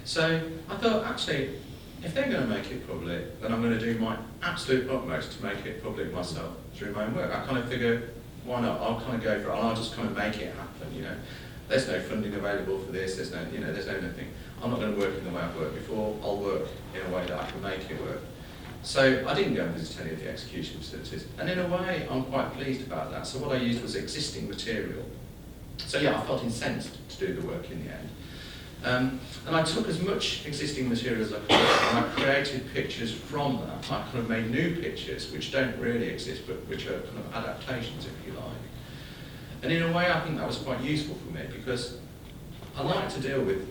So I thought, actually, if they're going to make it public, then I'm going to do my absolute utmost to make it public myself through my own work. I kind of figure, why not? I'll kind of go for it, and I'll just kind of make it happen. There's no funding available for this. There's no nothing. I'm not going to work in the way I've worked before. I'll work in a way that I can make it work. So I didn't go and visit any of the execution facilities, and in a way, I'm quite pleased about that. So what I used was existing material. So yeah, I felt incensed to do the work in the end. And I took as much existing material as I could, and I created pictures from that. I kind of made new pictures, which don't really exist, but which are kind of adaptations, if you like. And in a way, I think that was quite useful for me, because I like to deal with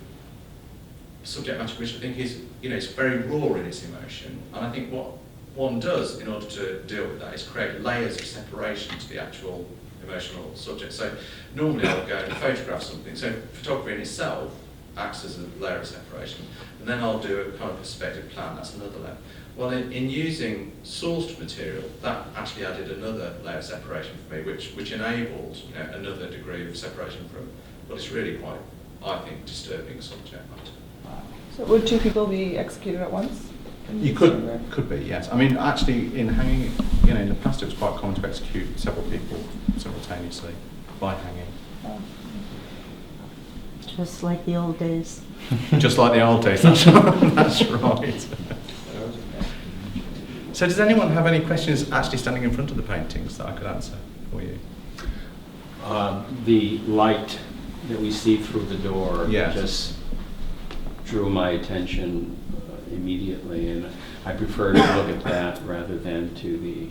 subject matter which I think is, it's very raw in its emotion. And I think what one does in order to deal with that is create layers of separation to the actual emotional subject. So normally I'll go and photograph something. So photography in itself acts as a layer of separation. And then I'll do a kind of perspective plan, that's another layer. Well, in using sourced material, that actually added another layer of separation for me, which enabled another degree of separation from what is really quite, I think, disturbing subject matter. So would two people be executed at once? You could be, yes. I mean, actually, in hanging, in the past it was quite common to execute several people simultaneously by hanging. Oh. Just like the old days. Just like the old days, that's right. So does anyone have any questions actually standing in front of the paintings that I could answer for you? The light that we see through the door Yes. just drew my attention immediately, and I prefer to look at that rather than to the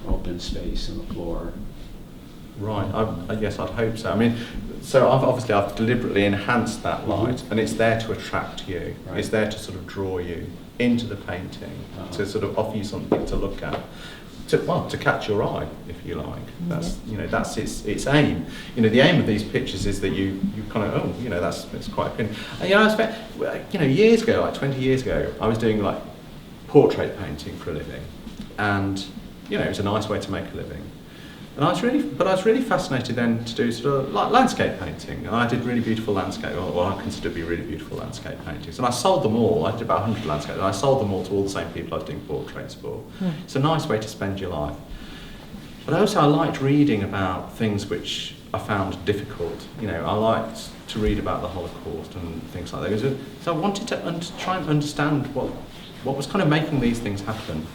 open space on the floor. Right, I guess I'd hope so. I mean, so I've deliberately enhanced that light, and it's there to attract you. Right. It's there to sort of draw you into the painting, to sort of offer you something to look at, to catch your eye, if you like. That's that's its aim. The aim of these pictures is that you kind of it's quite appealing. And I spent years ago, like 20 years ago, I was doing like portrait painting for a living, and it was a nice way to make a living. And I was really fascinated then to do sort of like landscape painting. And I did really beautiful landscape, or I consider to be really beautiful landscape paintings. And I sold them all. I did about 100 landscapes, and I sold them all to all the same people I was doing portraits for. It's a nice way to spend your life. But I liked reading about things which I found difficult. I liked to read about the Holocaust and things like that. So I wanted to try and understand what was kind of making these things happen.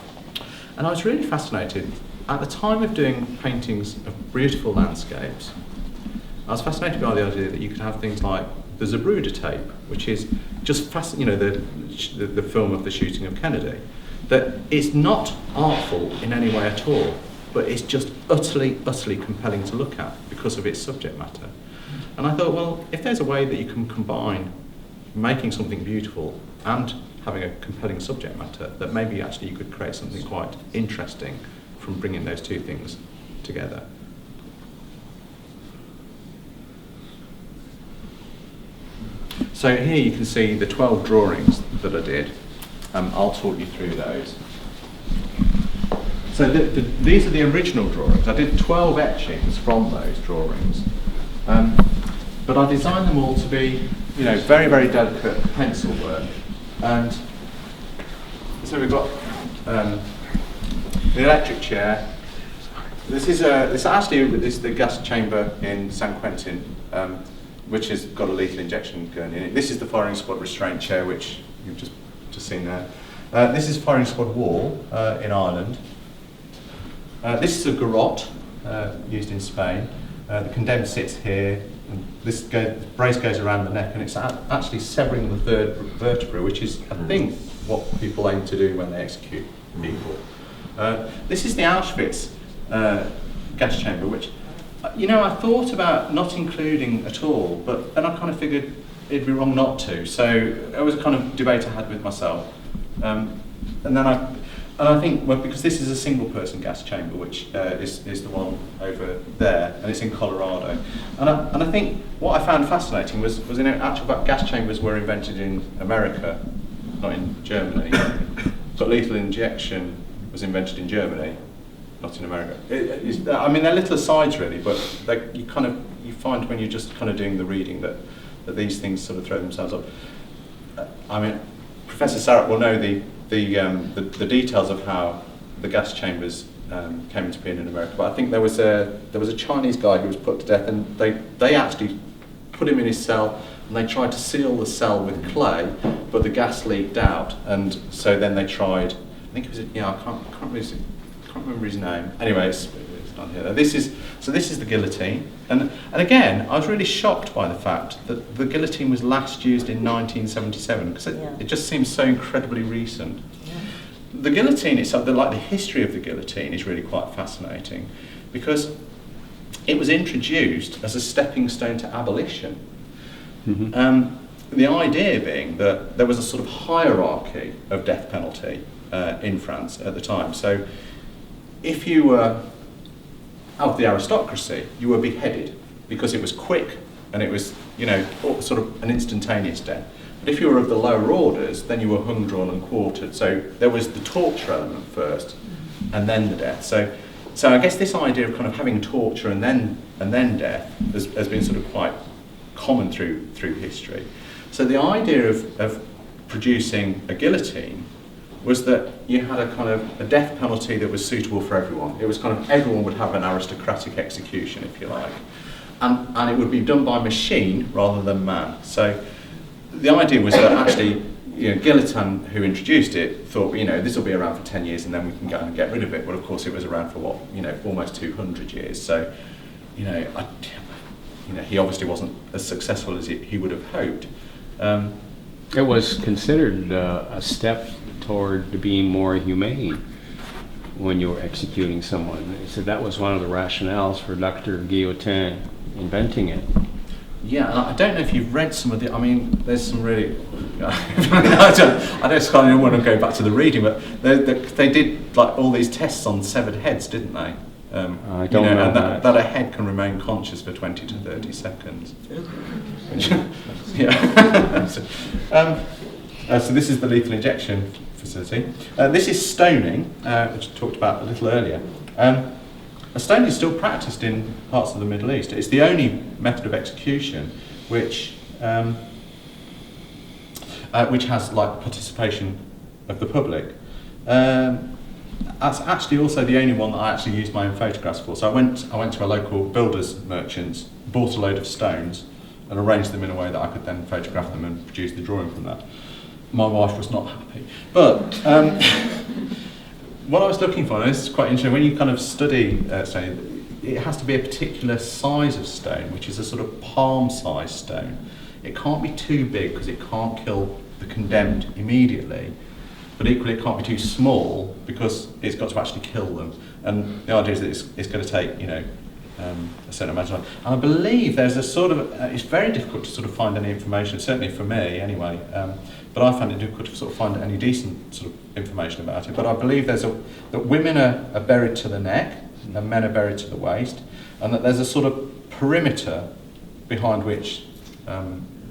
And I was really fascinated. At the time of doing paintings of beautiful landscapes, I was fascinated by the idea that you could have things like the Zapruder tape, which is just the film of the shooting of Kennedy. That it's not artful in any way at all, but it's just utterly compelling to look at because of its subject matter. And I thought, well, if there's a way that you can combine making something beautiful and having a compelling subject matter, that maybe actually you could create something quite interesting from bringing those two things together. So here you can see the 12 drawings that I did. I'll talk you through those. So these are the original drawings. I did 12 etchings from those drawings. But I designed them all to be, very, very delicate pencil work. And so we've got the electric chair. This is the gas chamber in San Quentin, which has got a lethal injection gun in it. This is the firing squad restraint chair, which you've just seen there. This is firing squad wall in Ireland. This is a garrote used in Spain. The condemned sits here. And this brace goes around the neck, and it's actually severing the third vertebra, which is, I think, what people aim to do when they execute people. This is the Auschwitz gas chamber, which, I thought about not including at all, but then I kind of figured it'd be wrong not to. So it was a kind of debate I had with myself. And I think, well, because this is a single-person gas chamber, which is the one over there, and it's in Colorado. And I think what I found fascinating was actually gas chambers were invented in America not in Germany. But lethal injection was invented in Germany, not in America. I mean, they're little asides really, but you find when you're just kind of doing the reading that these things sort of throw themselves up. I mean, Professor Sarat will know the details of how the gas chambers came into being in America. But I think there was a Chinese guy who was put to death, and they actually put him in his cell, and they tried to seal the cell with clay, but the gas leaked out, and so then they tried. I think it was I can't remember his name. Anyway, it's not here. This is the guillotine, and again, I was really shocked by the fact that the guillotine was last used in 1977 because it just seems so incredibly recent. The guillotine itself, the history of the guillotine is really quite fascinating because it was introduced as a stepping stone to abolition. Mm-hmm. The idea being that there was a sort of hierarchy of death penalty in France at the time. So if you were of the aristocracy, you were beheaded because it was quick and it was, sort of an instantaneous death. But if you were of the lower orders, then you were hung, drawn and quartered. So there was the torture element first and then the death. So I guess this idea of kind of having torture and then death has been sort of quite common through history. So the idea of producing a guillotine was that you had a kind of a death penalty that was suitable for everyone. It was kind of everyone would have an aristocratic execution, if you like. And it would be done by machine rather than man. So the idea was that actually, Guillotin, who introduced it, thought, this will be around for 10 years and then we can go and get rid of it. But of course it was around for almost 200 years. So, he obviously wasn't as successful as he would have hoped. It was considered a step toward being more humane when you were executing someone. So that was one of the rationales for Dr. Guillotin inventing it. Yeah, I don't know if you've read some of the. I mean, there's some really. I don't kind of want to go back to the reading, but they did all these tests on severed heads, didn't they? I don't know. And that a head can remain conscious for 20 to 30 seconds. Yeah. So this is the lethal injection facility. This is stoning, which I talked about a little earlier. Stoning is still practiced in parts of the Middle East. It's the only method of execution which has participation of the public. That's actually also the only one that I actually used my own photographs for. So I went to a local builder's merchants, bought a load of stones, and arranged them in a way that I could then photograph them and produce the drawing from that. My wife was not happy. But what I was looking for, and this is quite interesting, when you kind of study stone, it has to be a particular size of stone, which is a sort of palm-sized stone. It can't be too big because it can't kill the condemned immediately, but equally it can't be too small because it's got to actually kill them. And the idea is that it's going to take, a certain amount of time. And I believe there's a sort of, it's very difficult to sort of find any information, certainly for me anyway, but I found it difficult to sort of find any decent sort of information about it. But I believe that women are buried to the neck and men are buried to the waist, and that there's a sort of perimeter behind which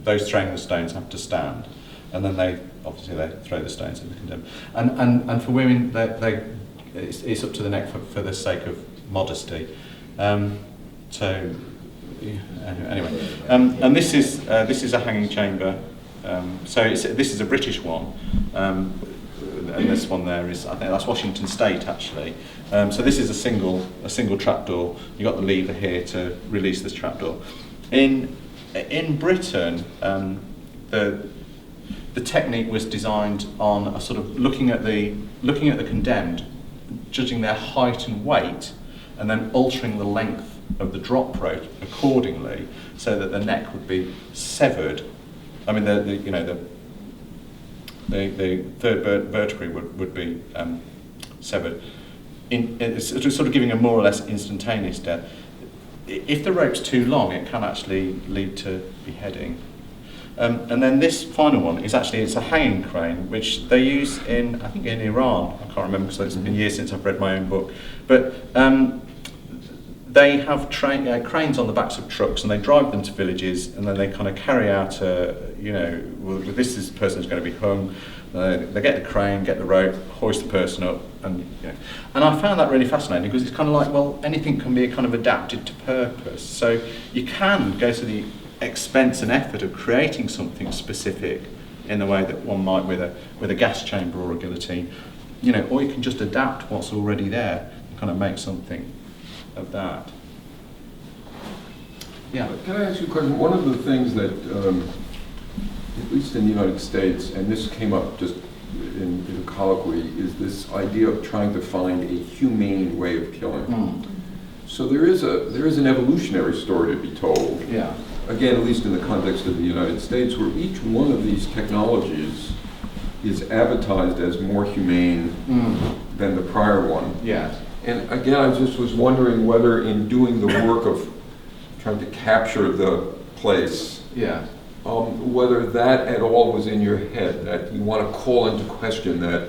those throwing the stones have to stand, and then they throw the stones and condemn. And for women, it's up to the neck for the sake of modesty. So anyway, and this is a hanging chamber. So this is a British one, and this one there is, I think that's Washington State actually. So this is a single trapdoor. You got the lever here to release this trapdoor. In Britain, the technique was designed on a sort of looking at the condemned, judging their height and weight, and then altering the length of the drop rope accordingly, so that the neck would be severed. I mean, the third vertebrae would be severed. It's sort of giving a more or less instantaneous death. If the rope's too long, it can actually lead to beheading. And then this final one is it's a hanging crane, which they use I think in Iran. I can't remember because it's been years since I've read my own book. But they have cranes on the backs of trucks, and they drive them to villages, and then they kind of carry out, this person is going to be hung, They get the crane, get the rope, hoist the person up, and and I found that really fascinating because it's kind of like, well, anything can be kind of adapted to purpose. So you can go to the expense and effort of creating something specific in the way that one might with a gas chamber or a guillotine, or you can just adapt what's already there and kind of make something of that. Yeah. Can I ask you a question? One of the things that, at least in the United States, and this came up just in a colloquy, is this idea of trying to find a humane way of killing. Mm. So there is an evolutionary story to be told. Yeah. Again, at least in the context of the United States, where each one of these technologies is advertised as more humane than the prior one. Yeah. And again, I just was wondering whether in doing the work of trying to capture the place, Yeah. whether that at all was in your head, that you want to call into question that,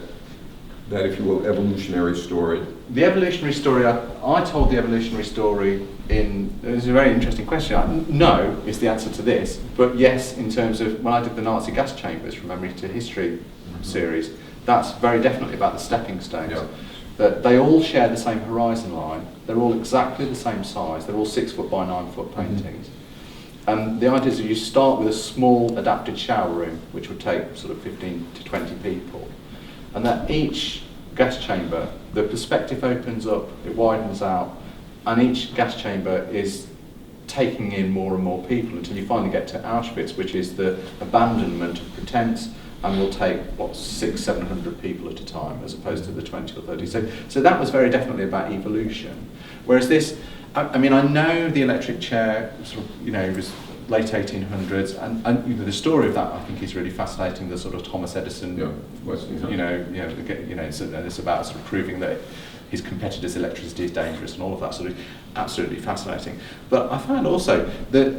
if you will, evolutionary story. The evolutionary story, I told the evolutionary story it's a very interesting question. No is the answer to this, but yes, in terms of when I did the Nazi gas chambers from Memory to History series, that's very definitely about the stepping stones. Yeah. That they all share the same horizon line, they're all exactly the same size, they're all 6 foot by 9 foot paintings. And the idea is that you start with a small adapted shower room, which would take sort of 15 to 20 people, and that each gas chamber, the perspective opens up, it widens out, and each gas chamber is taking in more and more people until you finally get to Auschwitz, which is the abandonment of pretense, and will take, 600-700 people at a time, as opposed to the 20 or 30. So that was very definitely about evolution. Whereas this, I know the electric chair, sort of, was late 1800s, and the story of that I think is really fascinating. The sort of Thomas Edison, it's about sort of proving that his competitors' electricity is dangerous and all of that sort of absolutely fascinating. But I found also that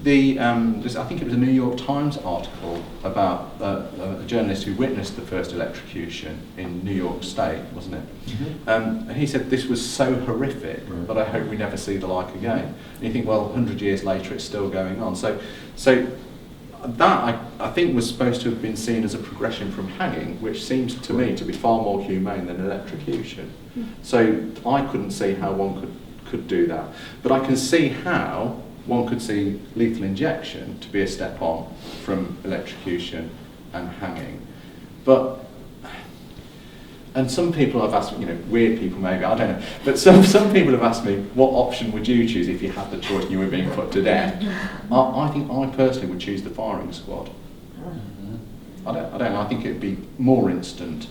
I think it was a New York Times article about a journalist who witnessed the first electrocution in New York State, wasn't it? Mm-hmm. And he said this was so horrific, but I hope we never see the like again. And you think, well, 100 years later it's still going on. So that I think was supposed to have been seen as a progression from hanging, which seems to me to be far more humane than electrocution. So I couldn't see how one could do that. But I can see how one could see lethal injection to be a step on from electrocution and hanging. And some people have asked me, weird people maybe, I don't know, but some people have asked me, what option would you choose if you had the choice and you were being put to death? I think I personally would choose the firing squad. I don't know, I think it'd be more instant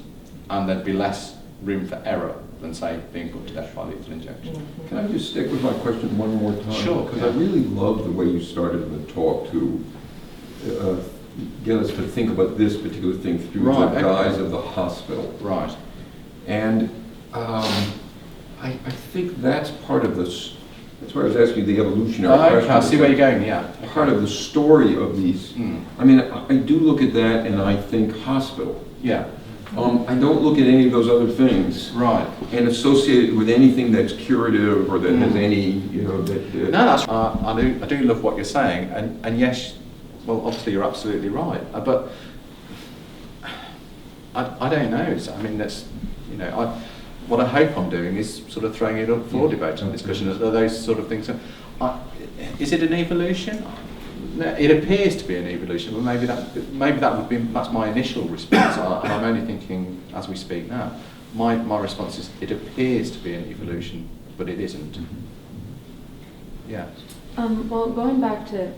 and there'd be less room for error than, say, being put to death by lethal injection. Can I just stick with my question one more time? Sure. Because I really love the way you started the talk to get us to think about this particular thing through the guise of the hospital. Right. And I think that's part of this. That's why I was asking you the evolutionary question. I see where you're going, yeah. Part of the story of these. I do look at that and I think hospital. Yeah. I don't look at any of those other things, right, and associate it with anything that's curative or that has any, No, that's. I do love what you're saying, and yes, well, obviously you're absolutely right, but I don't know. So, that's, what I hope I'm doing is sort of throwing it up for debate and discussion. Are those sort of things? Is it an evolution? It appears to be an evolution, but maybe that's my initial response, and I'm only thinking as we speak now. My response is it appears to be an evolution, but it isn't. Yeah. Well, going back to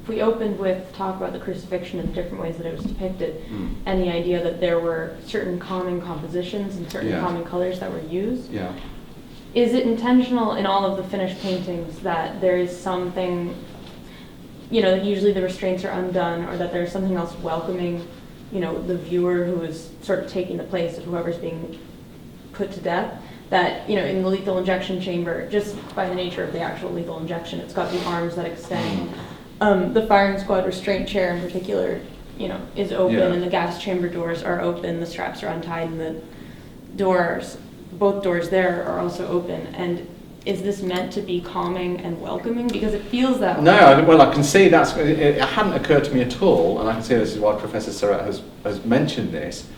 if we opened with talk about the crucifixion and the different ways that it was depicted, and the idea that there were certain common compositions and certain common colors that were used. Yeah. Is it intentional in all of the finished paintings that there is something? Usually the restraints are undone, or that there's something else welcoming, the viewer who is sort of taking the place of whoever's being put to death. That, in the lethal injection chamber, just by the nature of the actual lethal injection, it's got the arms that extend. The firing squad restraint chair in particular, is open, and the gas chamber doors are open, the straps are untied, and the doors, both doors there are also open. And is this meant to be calming and welcoming? Because it feels that way. No, well, I can see it hadn't occurred to me at all, and I can see this is why Professor Sarat has mentioned this.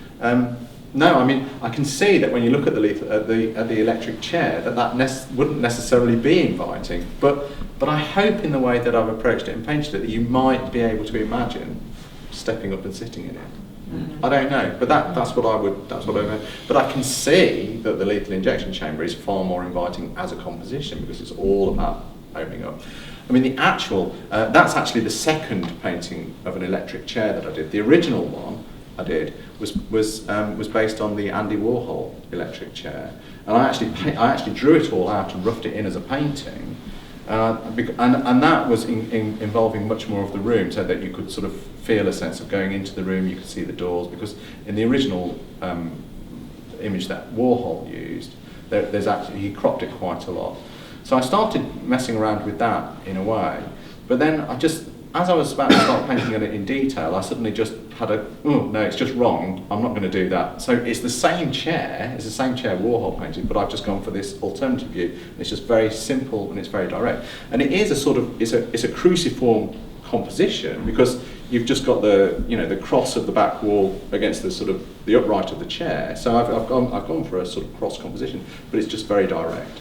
No, I mean, I can see that when you look at the electric chair, that wouldn't necessarily be inviting, but I hope in the way that I've approached it and painted it, that you might be able to imagine stepping up and sitting in it. I don't know, but that's what I know. But I can see that the lethal injection chamber is far more inviting as a composition because it's all about opening up. I mean, that's actually the second painting of an electric chair that I did. The original one I did was based on the Andy Warhol electric chair, and I actually drew it all out and roughed it in as a painting. And that was involving much more of the room, so that you could sort of feel a sense of going into the room. You could see the doors, because in the original image that Warhol used, he cropped it quite a lot. So I started messing around with that in a way, but then as I was about to start painting it in detail, I suddenly just had no, it's just wrong, I'm not going to do that. So it's the same chair Warhol painted, but I've just gone for this alternative view. It's just very simple and it's very direct. And it is it's a cruciform composition, because you've just got the cross of the back wall against the upright of the chair. So I've gone for a sort of cross composition, but it's just very direct.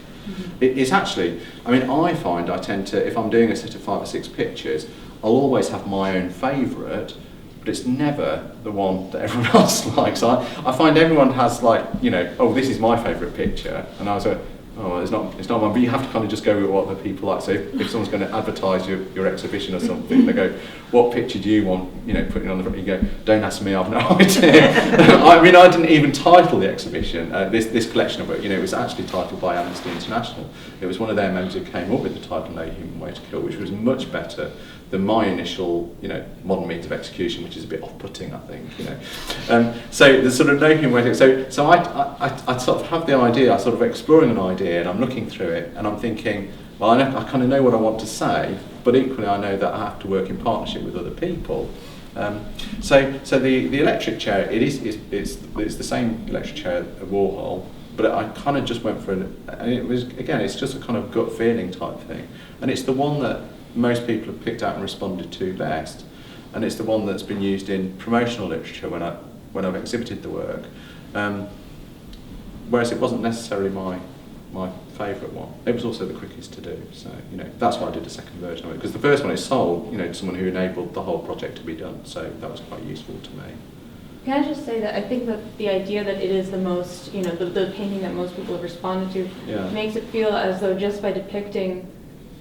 It's actually, I find I tend to, if I'm doing a set of 5 or 6 pictures, I'll always have my own favourite, but it's never the one that everyone else likes. I find everyone has this is my favourite picture, and I was like, it's not one, but you have to kind of just go with what the people like. So if someone's going to advertise your exhibition or something, they go, what picture do you want, putting on the front? You go, don't ask me, I've no idea. I didn't even title the exhibition, this collection of work, it was actually titled by Amnesty International. It was one of their members who came up with the title No Human Way to Kill, which was much better than my initial, modern means of execution, which is a bit off-putting, I think, So there's sort of no human way to. So I sort of have the idea, I'm sort of exploring an idea, and I'm looking through it, and I'm thinking, well, I kind of know what I want to say, but equally I know that I have to work in partnership with other people. So the electric chair, it's the same electric chair at Warhol, but I kind of just went for and it was, again, it's just a kind of gut feeling type thing, and it's the one that most people have picked out and responded to best, and it's the one that's been used in promotional literature when I've exhibited the work, whereas it wasn't necessarily my favourite one. It was also the quickest to do, so that's why I did a second version of it, because the first one is sold to someone who enabled the whole project to be done, so that was quite useful to me. Can I just say that I think that the idea that it is the most, the painting that most people have responded to makes it feel as though just by depicting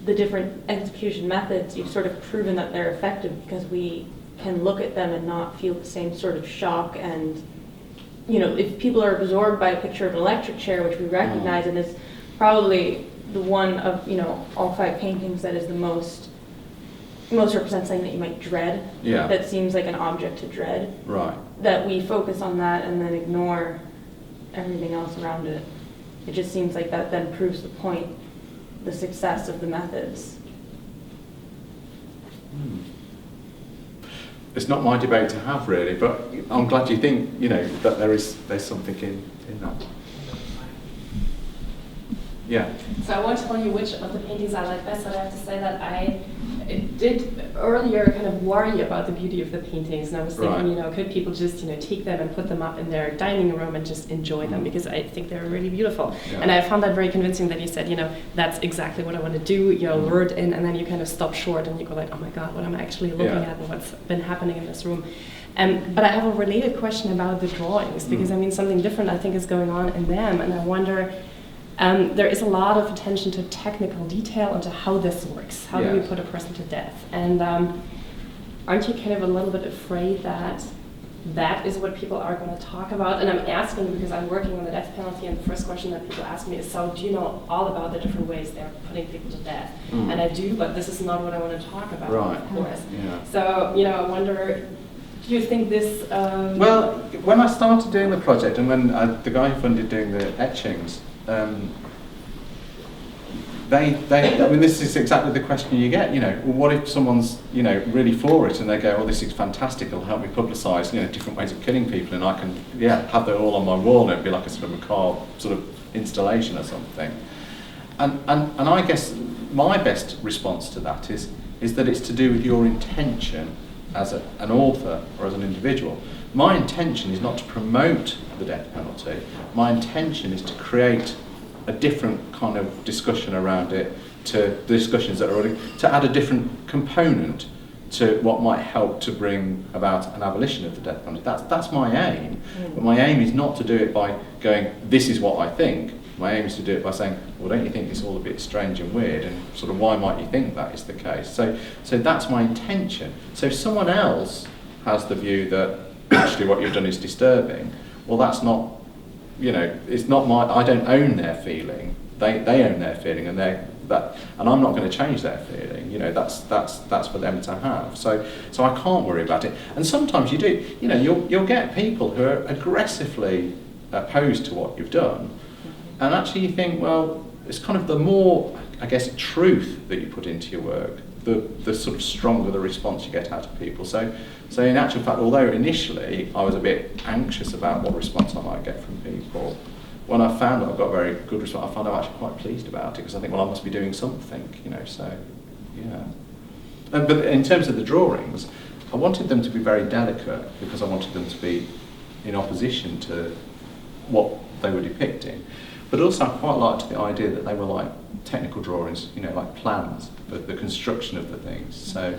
the different execution methods, you've sort of proven that they're effective, because we can look at them and not feel the same sort of shock. And if people are absorbed by a picture of an electric chair, which we recognize, and is probably the one of all 5 paintings that is the most represents something that you might dread, that seems like an object to dread, right, that we focus on that and then ignore everything else around it. It just seems like that then proves the point, the success of the methods. It's not my debate to have, really, but I'm glad you think that there's something in that. Yeah. So I won't tell you which of the paintings I like best, but I have to say that I did earlier kind of worry about the beauty of the paintings, and I was thinking, could people just take them and put them up in their dining room and just enjoy them, because I think they're really beautiful. Yeah. And I found that very convincing that you said, that's exactly what I want to do, lure it in, and then you kind of stop short and you go like, oh my God, what am I actually looking at, and what's been happening in this room. But I have a related question about the drawings, because something different I think is going on in them, and I wonder, there is a lot of attention to technical detail and to how this works. How do we put a person to death? And aren't you kind of a little bit afraid that that is what people are going to talk about? And I'm asking because I'm working on the death penalty, and the first question that people ask me is, so do you know all about the different ways they're putting people to death? And I do, but this is not what I want to talk about, of course. Yeah. So, I wonder, do you think this... Well, when I started doing the project, and when the guy who funded doing the etchings, this is exactly the question you get, well, what if someone's, really for it, and they go, oh, this is fantastic, it'll help me publicise, different ways of killing people, and I can, have that all on my wall, and it'd be like a sort of macabre sort of installation or something. And I guess my best response to that is that it's to do with your intention as an author or as an individual. My intention is not to promote the death penalty. My intention is to create a different kind of discussion around it, to the discussions that are already, to add a different component to what might help to bring about an abolition of the death penalty. That's my aim. But my aim is not to do it by going, this is what I think. My aim is to do it by saying, well, don't you think it's all a bit strange and weird, and sort of why might you think that is the case? So that's my intention. So if someone else has the view that actually what you've done is disturbing, well, that's not, it's not I don't own their feeling. They own their feeling, and and I'm not going to change their feeling. That's for them to have. So I can't worry about it. And sometimes you do. You'll get people who are aggressively opposed to what you've done, and actually you think, well, it's kind of the more, I guess, truth that you put into your work, the sort of stronger the response you get out of people. So in actual fact, although initially I was a bit anxious about what response I might get from people, when I found that I've got a very good response, I found I'm actually quite pleased about it, because I think, well, I must be doing something, so, yeah. But in terms of the drawings, I wanted them to be very delicate, because I wanted them to be in opposition to what they were depicting. But also I quite liked the idea that they were like technical drawings, like plans, the construction of the things. So,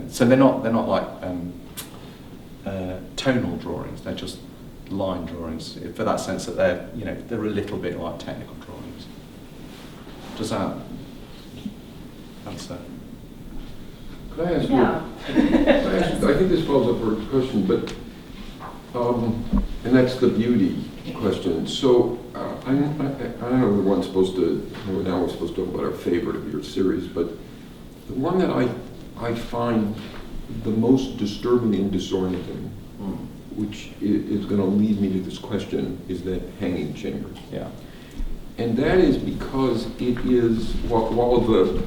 so they're not like tonal drawings, they're just line drawings, for that sense that they're a little bit like technical drawings. Does that answer? Could I ask you? I think this follows up for a question, but and that's the beauty question. So I don't know if we're supposed to. Now we're supposed to talk about our favorite of your series, but the one that I find the most disturbing and disorienting, which is going to lead me to this question, is that hanging chamber. Yeah. And that is because it is, while the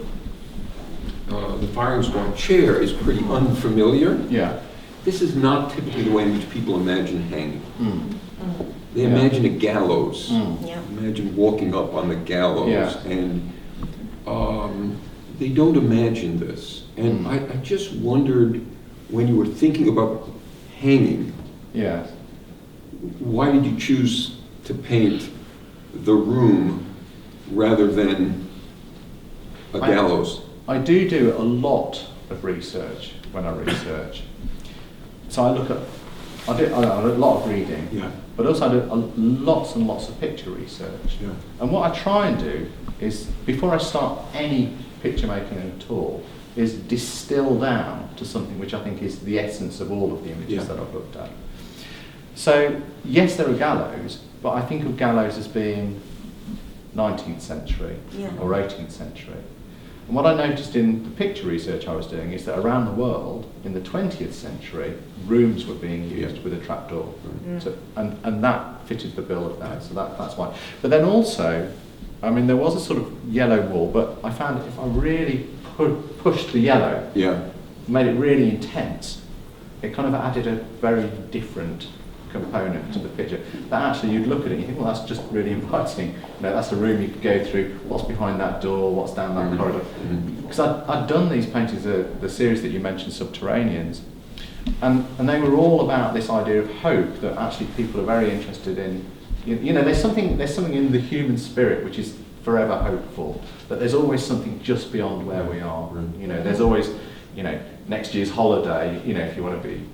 firing squad chair is pretty unfamiliar, yeah, this is not typically the way in which people imagine hanging. They imagine a gallows. Yeah. Imagine walking up on the gallows. Yeah. And they don't imagine this. And I just wondered, when you were thinking about hanging, yeah, why did you choose to paint the room rather than a gallows? I do a lot of research when I research. So I do a lot of reading, Yeah. but also I do lots and lots of picture research. Yeah. And what I try and do is, before I start any picture making at all, is distill down to something which I think is the essence of all of the images that I've looked at. So, yes, there are gallows, but I think of gallows as being 19th century or 18th century. And what I noticed in the picture research I was doing is that around the world, in the 20th century, rooms were being used with a trapdoor. So, and that fitted the bill of that, so that's why. But then also, there was a sort of yellow wall, but I found that if I really pushed the yellow, made it really intense, it kind of added a very different component to the picture. That actually, you'd look at it and you think, well, that's just really inviting. That's a room you could go through. What's behind that door? What's down that corridor? Because I'd done these paintings, the series that you mentioned, Subterraneans, and they were all about this idea of hope, that actually people are very interested in. There's something in the human spirit which is forever hopeful. That there's always something just beyond where we are. There's always, next year's holiday. If you want to be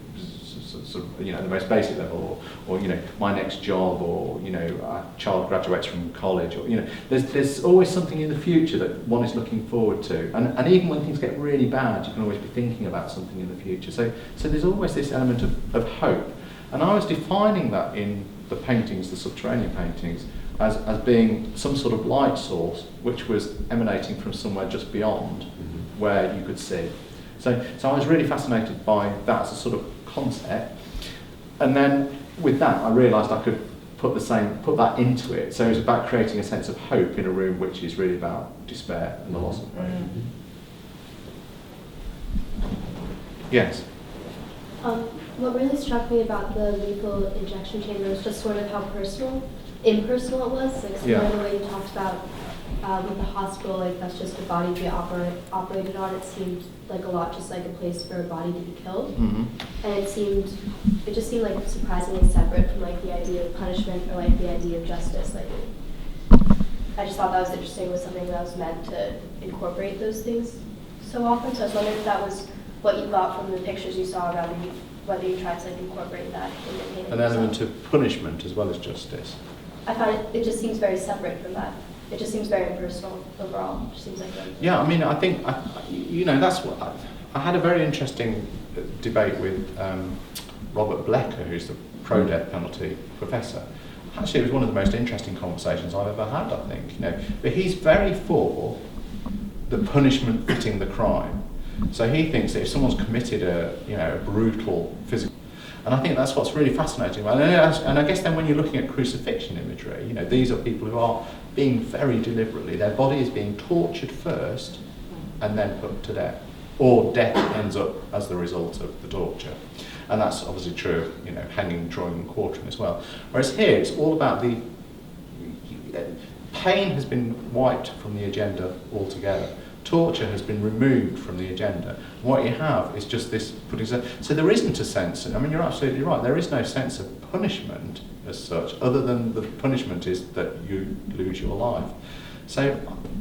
sort of, the most basic level, or my next job, or our child graduates from college, or there's always something in the future that one is looking forward to, and even when things get really bad, you can always be thinking about something in the future. So there's always this element of hope, and I was defining that in the paintings, the subterranean paintings, as being some sort of light source which was emanating from somewhere just beyond where you could see. So I was really fascinated by that as a sort of concept. And then with that, I realised I could put that into it. So it was about creating a sense of hope in a room which is really about despair and the loss of hope. Yes? What really struck me about the lethal injection chamber was just sort of how personal impersonal it was, like Yeah. similar to the way you talked about with the hospital, like that's just a body to be operated on. It seemed like a lot just like a place for a body to be killed. Mhm. And it just seemed like surprisingly separate from like the idea of punishment or like the idea of justice. Like, I just thought that was interesting, was something that was meant to incorporate those things so often. So I was wondering if that was what you got from the pictures you saw, rather than whether you tried to like incorporate that in the painting. An element of punishment as well as justice. I find it just seems very separate from that. It just seems very impersonal overall. It just seems like Yeah, I mean, I think, you know, that's what I had a very interesting debate with Robert Blecker, who's the pro-death penalty professor. Actually, it was one of the most interesting conversations I've ever had, I think. You know, but he's very for the punishment fitting the crime. So he thinks that if someone's committed a brutal physical, and I think that's what's really fascinating about it. And I guess then when you're looking at crucifixion imagery, you know, these are people who are being very deliberately, their body is being tortured first and then put to death. Or death ends up as the result of the torture. And that's obviously true of, you know, hanging, drawing and quartering as well. Whereas here it's all about the pain has been wiped from the agenda altogether. Torture has been removed from the agenda. What you have is just this putting. So there isn't a sense. I mean, you're absolutely right. There is no sense of punishment as such, other than the punishment is that you lose your life. So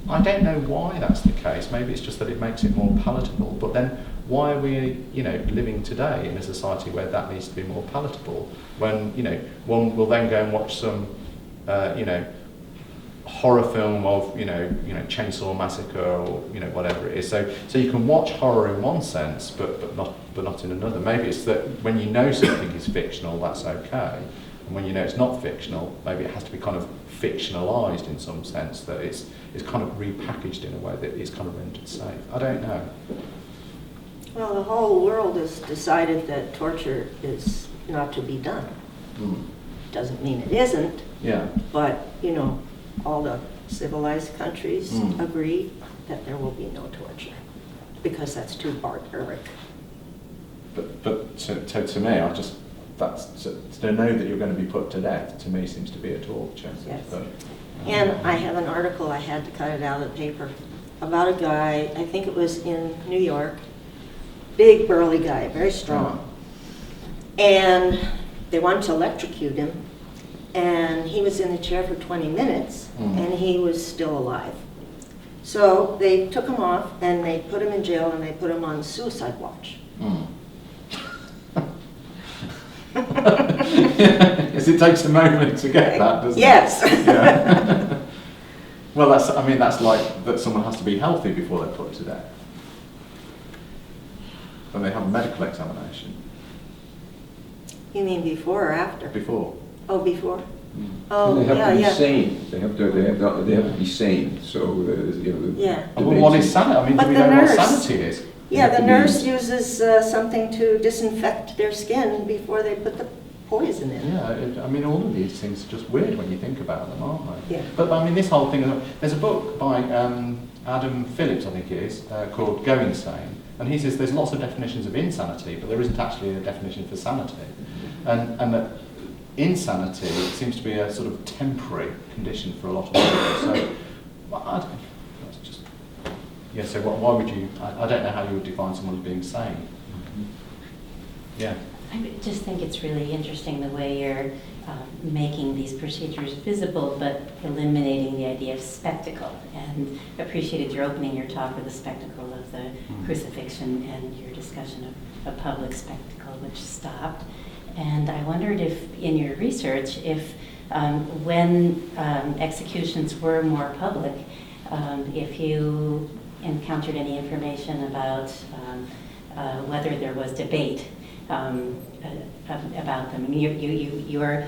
I don't know why that's the case. Maybe it's just that it makes it more palatable. But then, why are we, you know, living today in a society where that needs to be more palatable? When, you know, one will then go and watch some, you know, horror film of, you know, Chainsaw Massacre or, you know, whatever it is. So you can watch horror in one sense, but not in another. Maybe it's that when you know something is fictional, that's okay, and when you know it's not fictional, maybe it has to be kind of fictionalized in some sense, that it's kind of repackaged in a way that it's kind of rendered safe. I don't know. Well, the whole world has decided that torture is not to be done. Doesn't mean it isn't. Yeah. But, you know, all the civilized countries agree that there will be no torture because that's too barbaric. But to me, I just, that's to know that you're going to be put to death, to me seems to be a torture. Yes. But, And I have an article, I had to cut it out of the paper, about a guy, I think it was in New York, big burly guy, very strong. And they wanted to electrocute him, and he was in the chair for 20 minutes, and he was still alive. So they took him off, and they put him in jail, and they put him on suicide watch. Yes, it takes a moment to get that, doesn't yes. it? Yeah. Well, that's like that someone has to be healthy before they're put to death. When they have a medical examination. You mean before or after? Before. Oh, before? Oh, they have yeah, to be yeah. sane. They have to be sane. So you know. Yeah. Well, what is sanity? I mean, But do we the know what nurse- sanity is? Yeah, the nurse uses something to disinfect their skin before they put the poison in. Yeah, I mean, all of these things are just weird when you think about them, aren't they? Yeah. But I mean, this whole thing, there's a book by Adam Phillips, I think it is, called Going Sane, and he says there's lots of definitions of insanity, but there isn't actually a definition for sanity. And that insanity seems to be a sort of temporary condition for a lot of people. So, well, I don't know. That's just, yeah, so why would you, I don't know how you would define someone as being sane. Yeah. I just think it's really interesting the way you're making these procedures visible, but eliminating the idea of spectacle. And appreciated your opening your talk with the spectacle of the crucifixion and your discussion of a public spectacle, which stopped. And I wondered if, in your research, if when executions were more public, if you encountered any information about whether there was debate about them. I mean, you're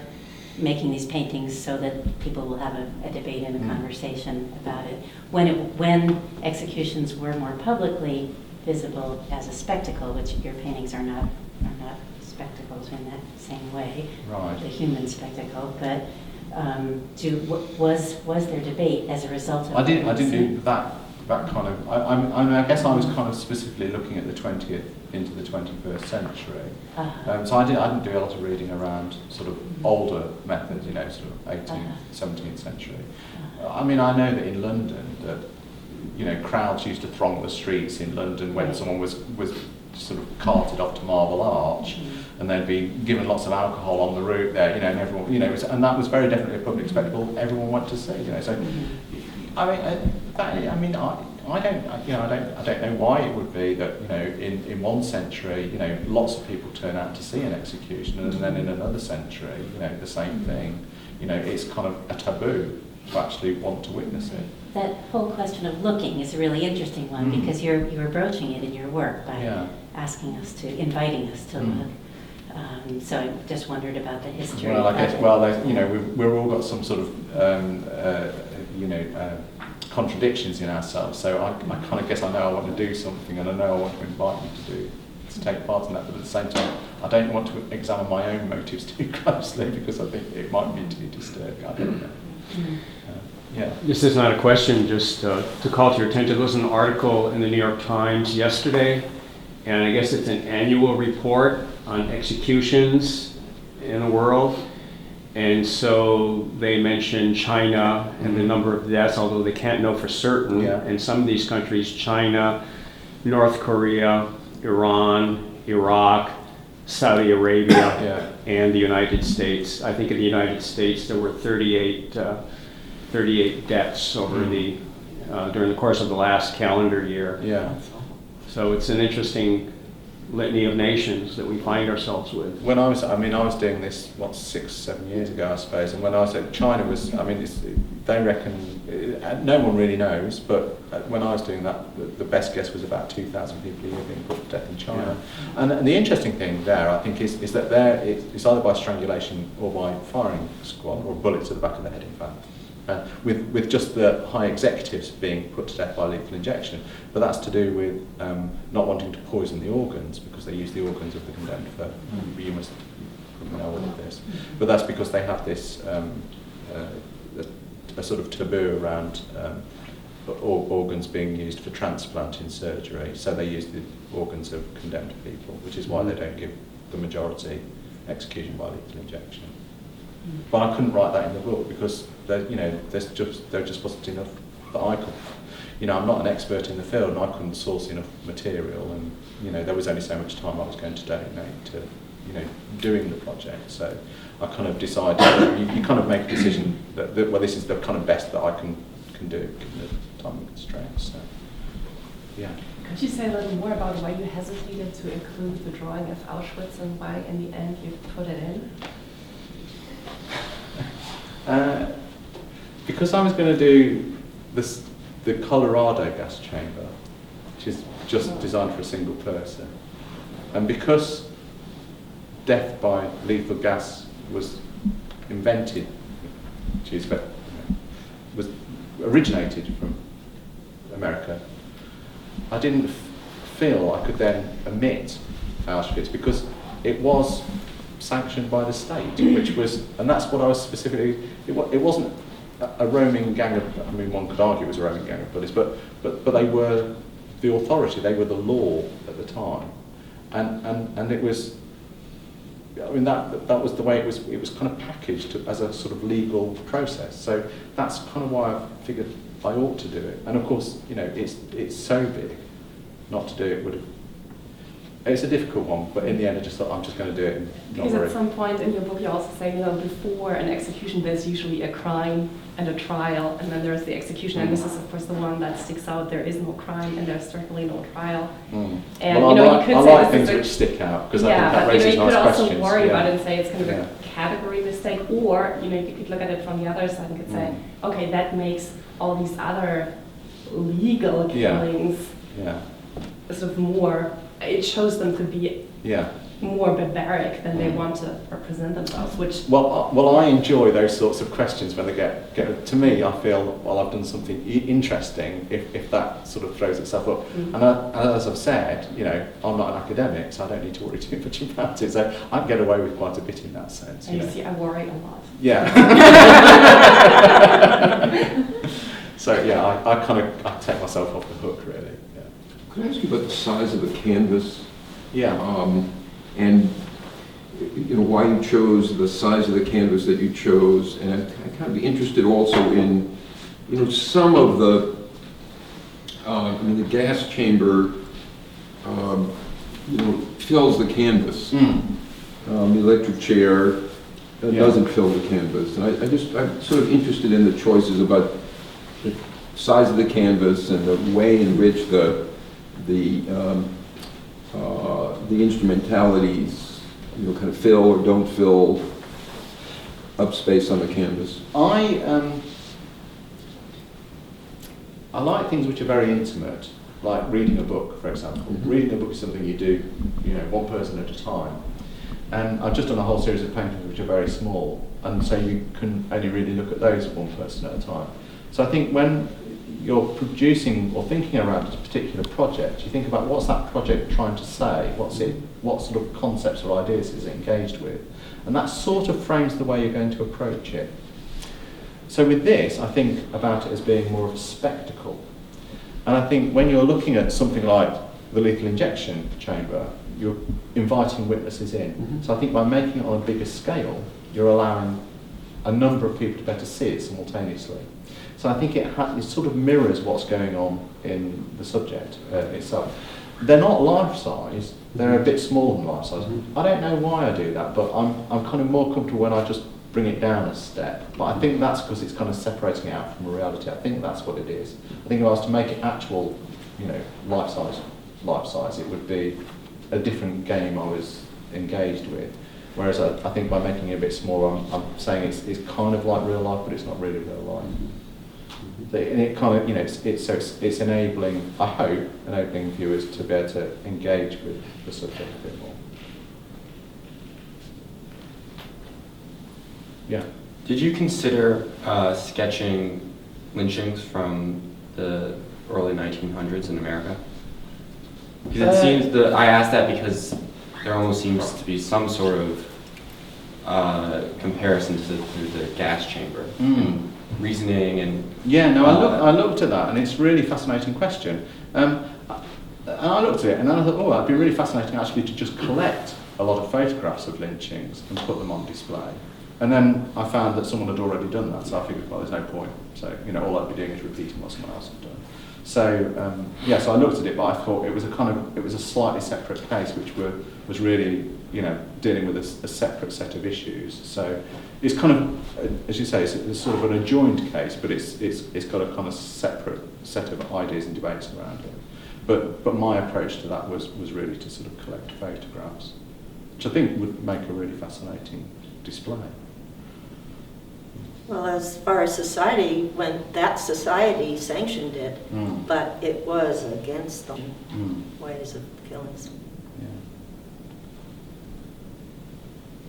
making these paintings so that people will have a debate and a conversation about it. When executions were more publicly visible as a spectacle, which your paintings are not spectacles in that same way, right. The human spectacle, but was there debate as a result of? I didn't do that kind of. I guess I was kind of specifically looking at the 20th into the 21st century. Uh-huh. So I didn't do a lot of reading around sort of older methods, you know, sort of 18th, 17th century. I mean, I know that in London that, you know, crowds used to throng the streets in London when someone was sort of carted off to Marble Arch, and they'd be given lots of alcohol on the route there, you know, and everyone, you know, and that was very definitely a public spectacle everyone went to see, you know. So, I don't know why it would be that, you know, in one century, you know, lots of people turn out to see an execution, and then in another century, you know, the same thing. You know, it's kind of a taboo to actually want to witness it. That whole question of looking is a really interesting one because you're broaching it in your work by asking us to, inviting us to look. So I just wondered about the history. Well, I guess, you know, we've all got some sort of, you know, contradictions in ourselves. So I kind of guess I know I want to do something, and I know I want to invite you to take part in that. But at the same time, I don't want to examine my own motives too closely because I think it might be too disturbing. I don't know. Yeah. This is not a question, just to call to your attention. There was an article in the New York Times yesterday, and I guess it's an annual report on executions in the world. And so they mentioned China and the number of deaths, although they can't know for certain. In some of these countries, China, North Korea, Iran, Iraq, Saudi Arabia, and the United States. I think in the United States there were 38 deaths over the during the course of the last calendar year. So it's an interesting litany of nations that we find ourselves with. When I was doing this 6-7 years ago, I suppose, and when I was at China was, they reckon, no one really knows, but when I was doing that, the best guess was about 2,000 people a year being put to death in China. And the interesting thing there, I think, is that it's either by strangulation or by firing squad, or bullets to the back of the head, in fact. With just the high executives being put to death by lethal injection, but that's to do with not wanting to poison the organs because they use the organs of the condemned for. You must know all of this, but that's because they have this a sort of taboo around organs being used for transplant in surgery. So they use the organs of condemned people, which is why they don't give the majority execution by lethal injection. But I couldn't write that in the book because there just wasn't enough that I could. You know, I'm not an expert in the field, and I couldn't source enough material, and you know, there was only so much time I was going to donate to, you know, doing the project. So I kind of decided you kind of make a decision that well, this is the kind of best that I can do given the time constraints. So yeah. Could you say a little more about why you hesitated to include the drawing of Auschwitz and why in the end you put it in? Because I was going to do the Colorado gas chamber, which is just designed for a single person, and because death by lethal gas was invented, was originated from America, I didn't feel I could then omit Auschwitz because it was sanctioned by the state, which was, and that's what I was specifically. It wasn't a roaming gang of. I mean, one could argue it was a roaming gang of bullies, but they were the authority. They were the law at the time, and it was. I mean, that was the way it was. It was kind of packaged as a sort of legal process. So that's kind of why I figured I ought to do it. And of course, you know, it's so big, not to do it would have. It's a difficult one, but in the end I just thought I'm just going to do it and not Because worry. at some point in your book you also say, you know, before an execution there's usually a crime and a trial, and then there's the execution, and this is of course the one that sticks out. There is no crime and there's certainly no trial. And well, you know, you could say like this things is which stick out, because I think that but raises you know, you nice could also questions. worry about it and say it's kind of a category mistake, or you know, you could look at it from the other side and could say, okay, that makes all these other legal killings sort of more. It shows them to be more barbaric than they want to represent themselves. Which well, I enjoy those sorts of questions when they get to me. I feel, well, I've done something interesting if that sort of throws itself up. And as I've said, you know, I'm not an academic, so I don't need to worry too much about it. So I can get away with quite a bit in that sense. And you see, I worry a lot. Yeah. So yeah, I take myself off the hook really. Could I ask you about the size of the canvas Yeah. And you know, why you chose the size of the canvas that you chose, and I'd kind of be interested also in, you know, some of the, I mean, the gas chamber, you know, fills the canvas. The electric chair doesn't fill the canvas, and I'm sort of interested in the choices about the size of the canvas and the way in which the instrumentalities, you know, kind of fill or don't fill up space on the canvas. I like things which are very intimate, like reading a book, for example. Reading a book is something you do, you know, one person at a time. And I've just done a whole series of paintings which are very small, and so you can only really look at those one person at a time. So I think when you're producing or thinking around a particular project, you think about what's that project trying to say, what sort of concepts or ideas is it engaged with, and that sort of frames the way you're going to approach it. So with this, I think about it as being more of a spectacle. And I think when you're looking at something like the lethal injection chamber, you're inviting witnesses in. So I think by making it on a bigger scale, you're allowing a number of people to better see it simultaneously. So I think it sort of mirrors what's going on in the subject itself. They're not life-size, they're a bit smaller than life-size. I don't know why I do that, but I'm kind of more comfortable when I just bring it down a step. But I think that's because it's kind of separating it out from reality. I think that's what it is. I think if I was to make it actual, you know, life-size, it would be a different game I was engaged with. Whereas I think by making it a bit smaller, I'm saying it's kind of like real life, but it's not really real life. And it kind of, you know, it's enabling, I hope, enabling viewers to be able to engage with the subject a bit more. Yeah. Did you consider sketching lynchings from the early 1900s in America? Because it seems I asked that because there almost seems to be some sort of comparison to the gas chamber. And reasoning and I looked at that, and it's a really fascinating question. And I looked at it, and then I thought, it'd be really fascinating actually to just collect a lot of photographs of lynchings and put them on display. And then I found that someone had already done that, so I figured, well, there's no point. So, you know, all I'd be doing is repeating what someone else had done. So, so I looked at it, but I thought it was a slightly separate case, which was really, you know, dealing with a separate set of issues. So it's kind of, as you say, it's sort of an adjoined case, but it's got a kind of separate set of ideas and debates around it. But my approach to that was really to sort of collect photographs, which I think would make a really fascinating display. Well, as far as society went, that society sanctioned it, but it was against the ways of killing.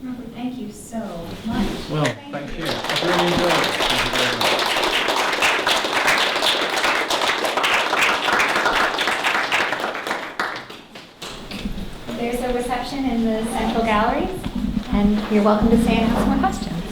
Robert, thank you so much. Well, thank you. I really enjoyed it. Thank you very much. There's a reception in the central gallery, and you're welcome to stay and ask more questions.